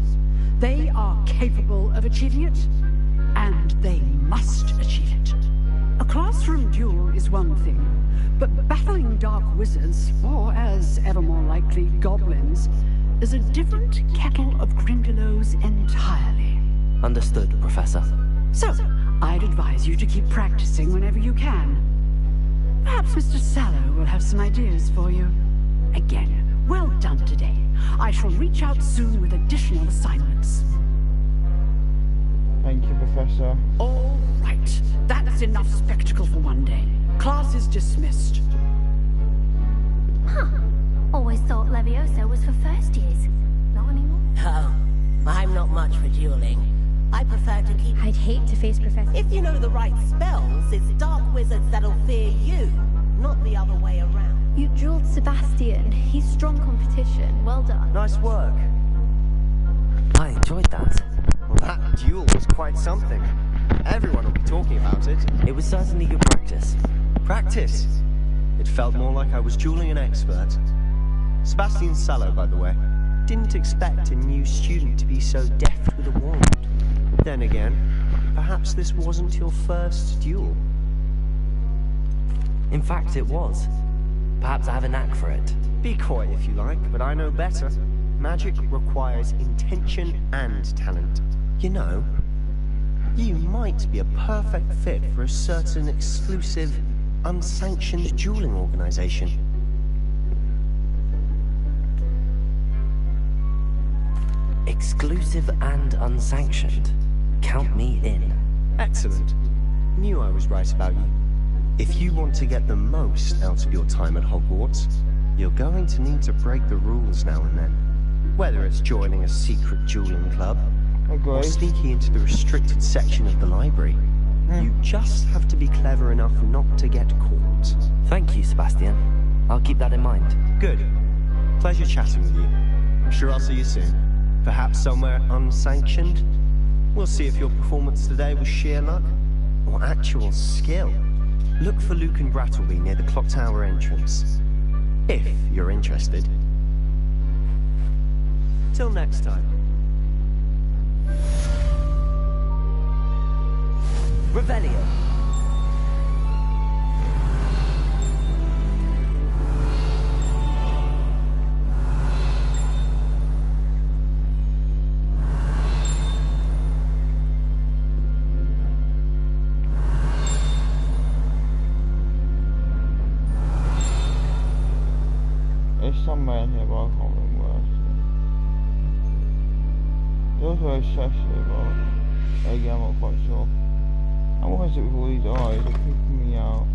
They are capable of achieving it, and they must achieve it. A classroom duel is one thing, but battling dark wizards, or as ever more likely, goblins, is a different kettle of Grindylows entirely. Understood, Professor. So, I'd advise you to keep practicing whenever you can. Perhaps Mr. Sallow will have some ideas for you. Again, well done today. I shall reach out soon with additional assignments. Thank you, Professor. All right. That's enough spectacle for one day. Class is dismissed. Huh. Always thought Levioso was for first years. Not anymore. Oh, I'm not much for dueling. I prefer to keep... I'd hate to face Professor... If you know the right spells, it's dark wizards that'll fear you, not the other way around. You dueled Sebastian. He's strong competition. Well done. Nice work. I enjoyed that. Well, that duel was quite something. Everyone will be talking about it. It was certainly good practice. Practice? It felt more like I was dueling an expert. Sebastian Sallow, by the way. Didn't expect a new student to be so deft with a wand. Then again, perhaps this wasn't your first duel. In fact, it was. Perhaps I have a knack for it. Be coy if you like, but I know better. Magic requires intention and talent. You know, you might be a perfect fit for a certain exclusive, unsanctioned dueling organization. Exclusive and unsanctioned. Count me in. Excellent. Knew I was right about you. If you want to get the most out of your time at Hogwarts, you're going to need to break the rules now and then. Whether it's joining a secret dueling club, or sneaking into the restricted section of the library, you just have to be clever enough not to get caught. Thank you, Sebastian. I'll keep that in mind. Good. Pleasure chatting with you. I'm sure I'll see you soon. Perhaps somewhere unsanctioned? We'll see if your performance today was sheer luck, or actual skill. Look for Luke and Brattleby near the clock tower entrance, if you're interested. Till next time. Revelio. was very stressful, but again, I'm not quite sure. And what is it with all these eyes? They're creeping me out.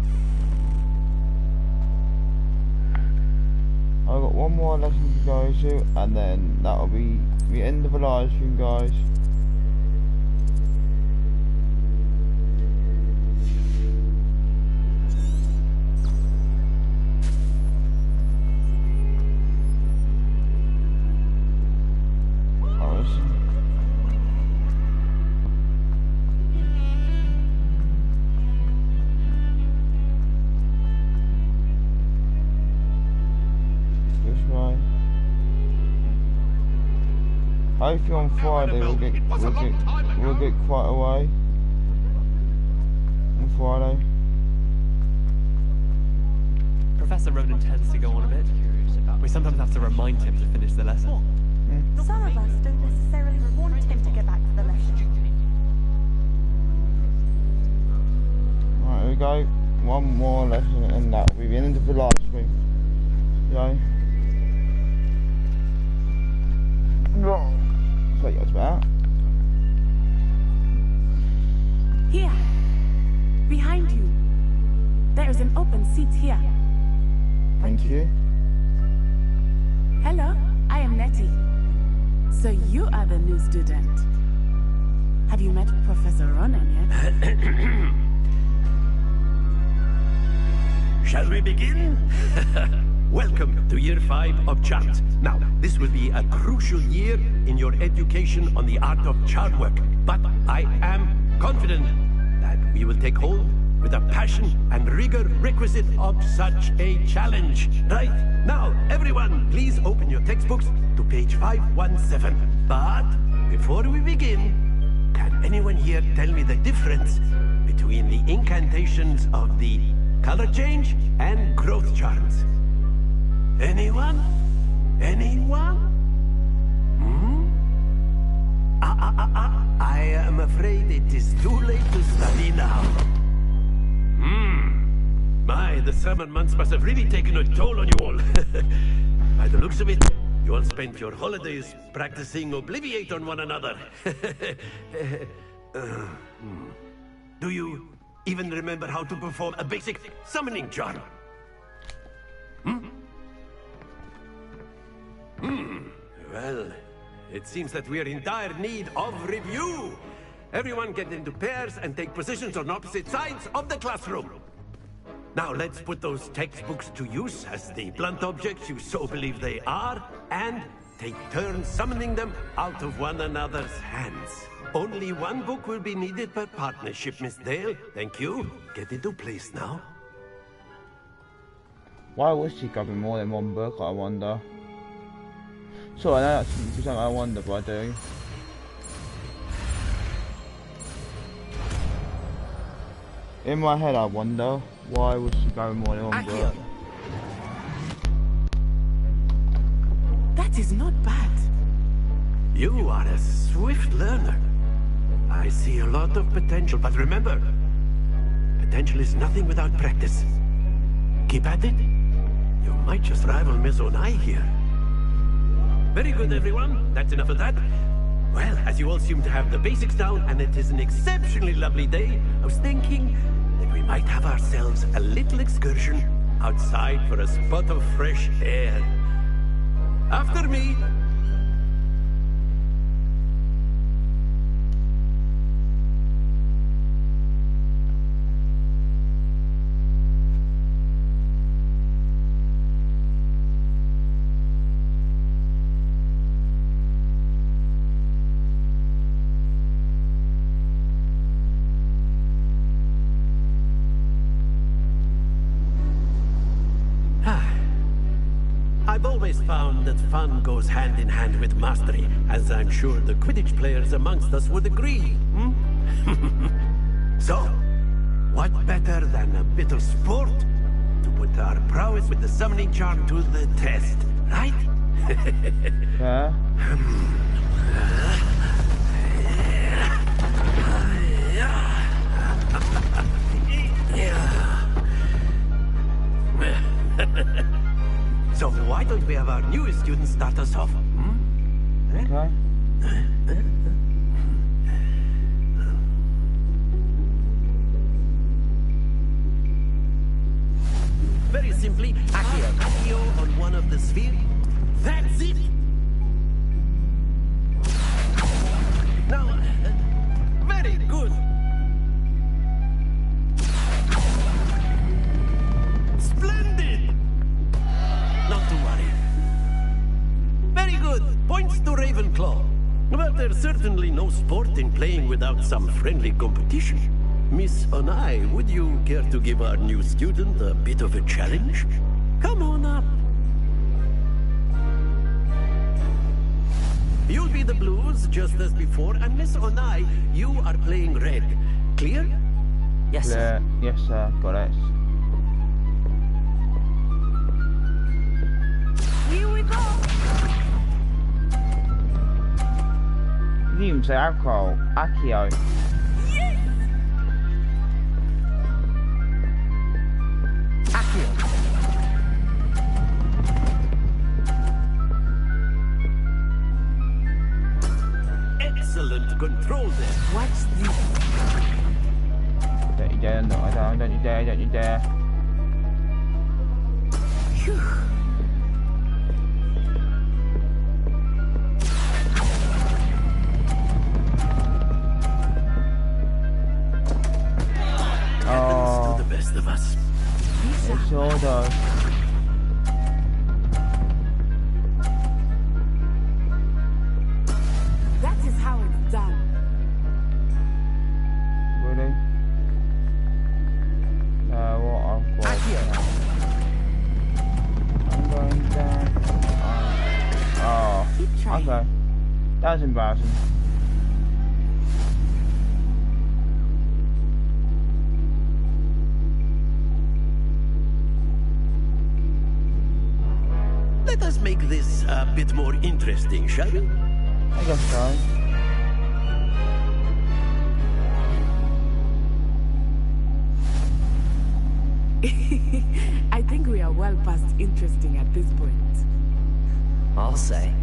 I've got one more lesson to go to, and then that'll be the end of the live stream, guys. Hopefully on Friday we'll get quite away on Friday. Professor Ronan tends to go on a bit. We sometimes have to remind him to finish the lesson. Some of us don't necessarily want him to get back to the lesson. Right, here we go. One more lesson and that will be the end of the live stream. So, what you about? Here, behind you. There is an open seat here. Thank you. Hello, I am Nettie. So you are the new student. Have you met Professor Ronan yet? Shall we begin? Welcome to Year 5 of Charms. Now, this will be a crucial year in your education on the art of charm work, but I am confident that we will take hold with the passion and rigor requisite of such a challenge. Right? Now, everyone, please open your textbooks to page 517. But before we begin, can anyone here tell me the difference between the incantations of the color change and growth charms? Anyone? Anyone? I am afraid it is too late to study now. My, the summer months must have really taken a toll on you all. By the looks of it, you all spent your holidays practicing Obliviate on one another. Do you even remember how to perform a basic summoning charm? Well, it seems that we are in dire need of review. Everyone get into pairs and take positions on opposite sides of the classroom. Now let's put those textbooks to use as the blunt objects you so believe they are, and take turns summoning them out of one another's hands. Only one book will be needed per partnership, Miss Dale. Thank you. Get into place now. Why was she grabbing more than one book, I wonder? So I know that's something I wonder, but I do. In my head I wonder, why was she grabbing more than one book? That is not bad. You are a swift learner. I see a lot of potential, but remember, potential is nothing without practice. Keep at it. You might just rival Miss Onai here. Very good, everyone. That's enough of that. Well, as you all seem to have the basics down, and it is an exceptionally lovely day, I was thinking that we might have ourselves a little excursion outside for a spot of fresh air. After me. I've always found that fun goes hand in hand with mastery, as I'm sure the Quidditch players amongst us would agree. So, what better than a bit of sport to put our prowess with the summoning charm to the test, right? Yeah. So why don't we have our newest student start us off? Okay. simply Accio on one of the spheres. That's it! Now, very good. Splendid! Not to worry. Very good. Points to RavenClaw. But there's certainly no sport in playing without some friendly competition. Miss Onai, would you care to give our new student a bit of a challenge? Come on up. You'll be the blues, just as before, and Miss Onai, you are playing red. Clear? Yes, sir. Yes, sir. Got it. Here we go. You didn't even say alcohol. Accio. Yes. Accio. Excellent control there. Watch this. Don't you dare, no, I don't you dare, don't you dare. Phew. Oh, To the best of us. it sure does. That is how it's done. Really? What I've got. I'm going down. Oh, Keep trying. okay. That's embarrassing. Let us make this a bit more interesting, shall we? I guess so. I think we are well past interesting at this point. I'll say.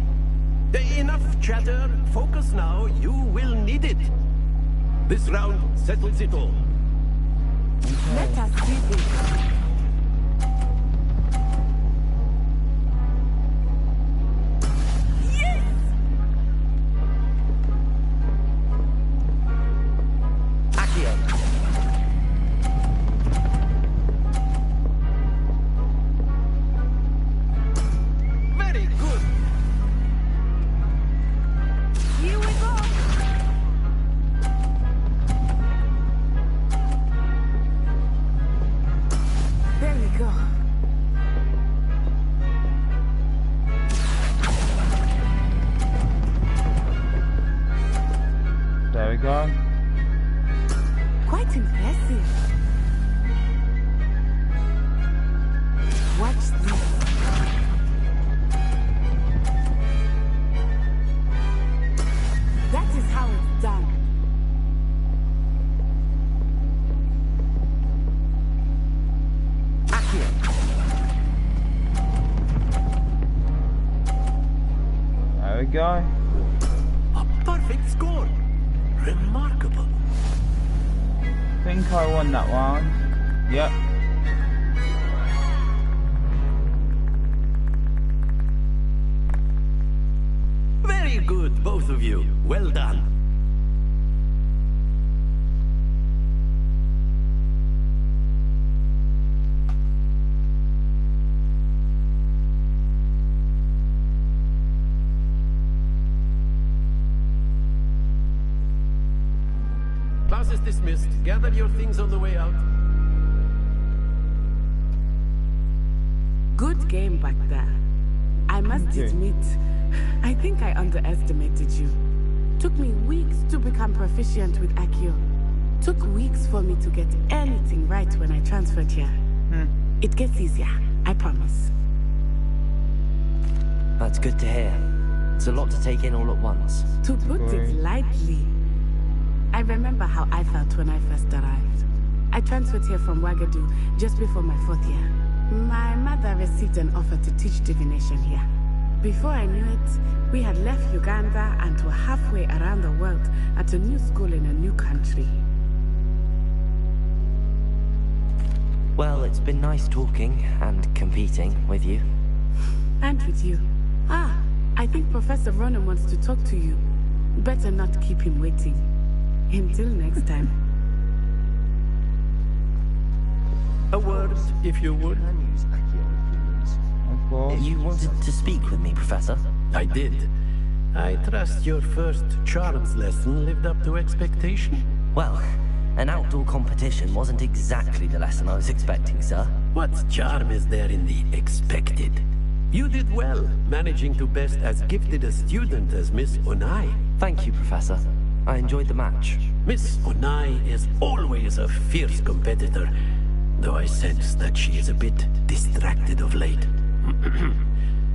Enough chatter. Focus now. You will need it. This round settles it all. Let us see this. Accio. Very good. Here we go. There we go. There we go. Quite impressive. Watch this. That is how it's done. Accio. There we go. A perfect score. Remarkable. Think I won that one. Yep. Very good, both of you. Well done. Class is dismissed. Gather your things on the way out. Good game back there. I must Okay. admit, I think I underestimated you. Took me weeks to become proficient with Accio. Took weeks for me to get anything right when I transferred here. It gets easier, I promise. That's good to hear. It's a lot to take in all at once. To put it lightly, I remember how I felt when I first arrived. I transferred here from Wagadu just before my 4th year. My mother received an offer to teach divination here. Before I knew it, we had left Uganda and were halfway around the world at a new school in a new country. Well, it's been nice talking and competing with you. And with you. Ah, I think Professor Ronan wants to talk to you. Better not keep him waiting. Until next time. A word, if you would. Of course. You wanted to speak with me, Professor? I did. I trust your first charms lesson lived up to expectation. Well, an outdoor competition wasn't exactly the lesson I was expecting, sir. What charm is there in the expected? You did well, managing to best as gifted a student as Miss Onai. Thank you, Professor. I enjoyed the match. Miss Onai is always a fierce competitor, though I sense that she is a bit distracted of late.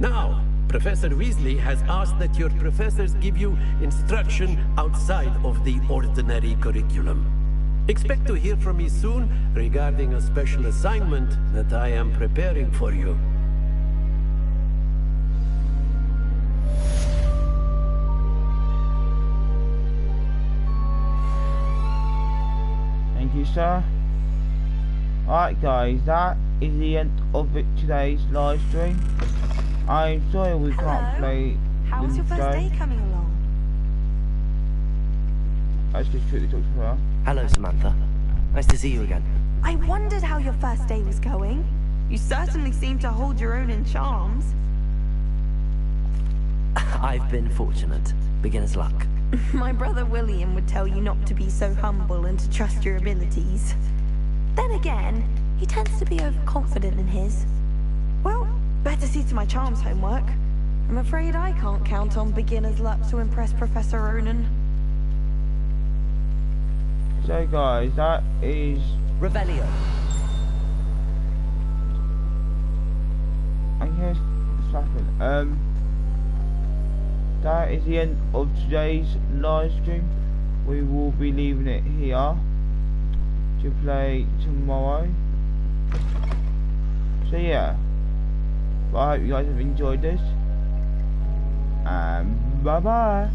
Now, Professor Weasley has asked that your professors give you instruction outside of the ordinary curriculum. Expect to hear from me soon regarding a special assignment that I am preparing for you. Thank you, sir. Alright guys, that is the end of today's live stream. I'm sorry we can't play. How was your first day coming along? Let's just quickly talk to her. Hello, Samantha. Nice to see you again. I wondered how your first day was going. You certainly seem to hold your own in charms. I've been fortunate. Beginner's luck. My brother William would tell you not to be so humble and to trust your abilities. Then again, he tends to be overconfident in his. Well, better see to my charms homework. I'm afraid I can't count on beginner's luck to impress Professor Ronan. So guys, that is Revelio. I guess something. That is the end of today's live stream. We will be leaving it here to play tomorrow. So yeah, but I hope you guys have enjoyed this, and bye bye.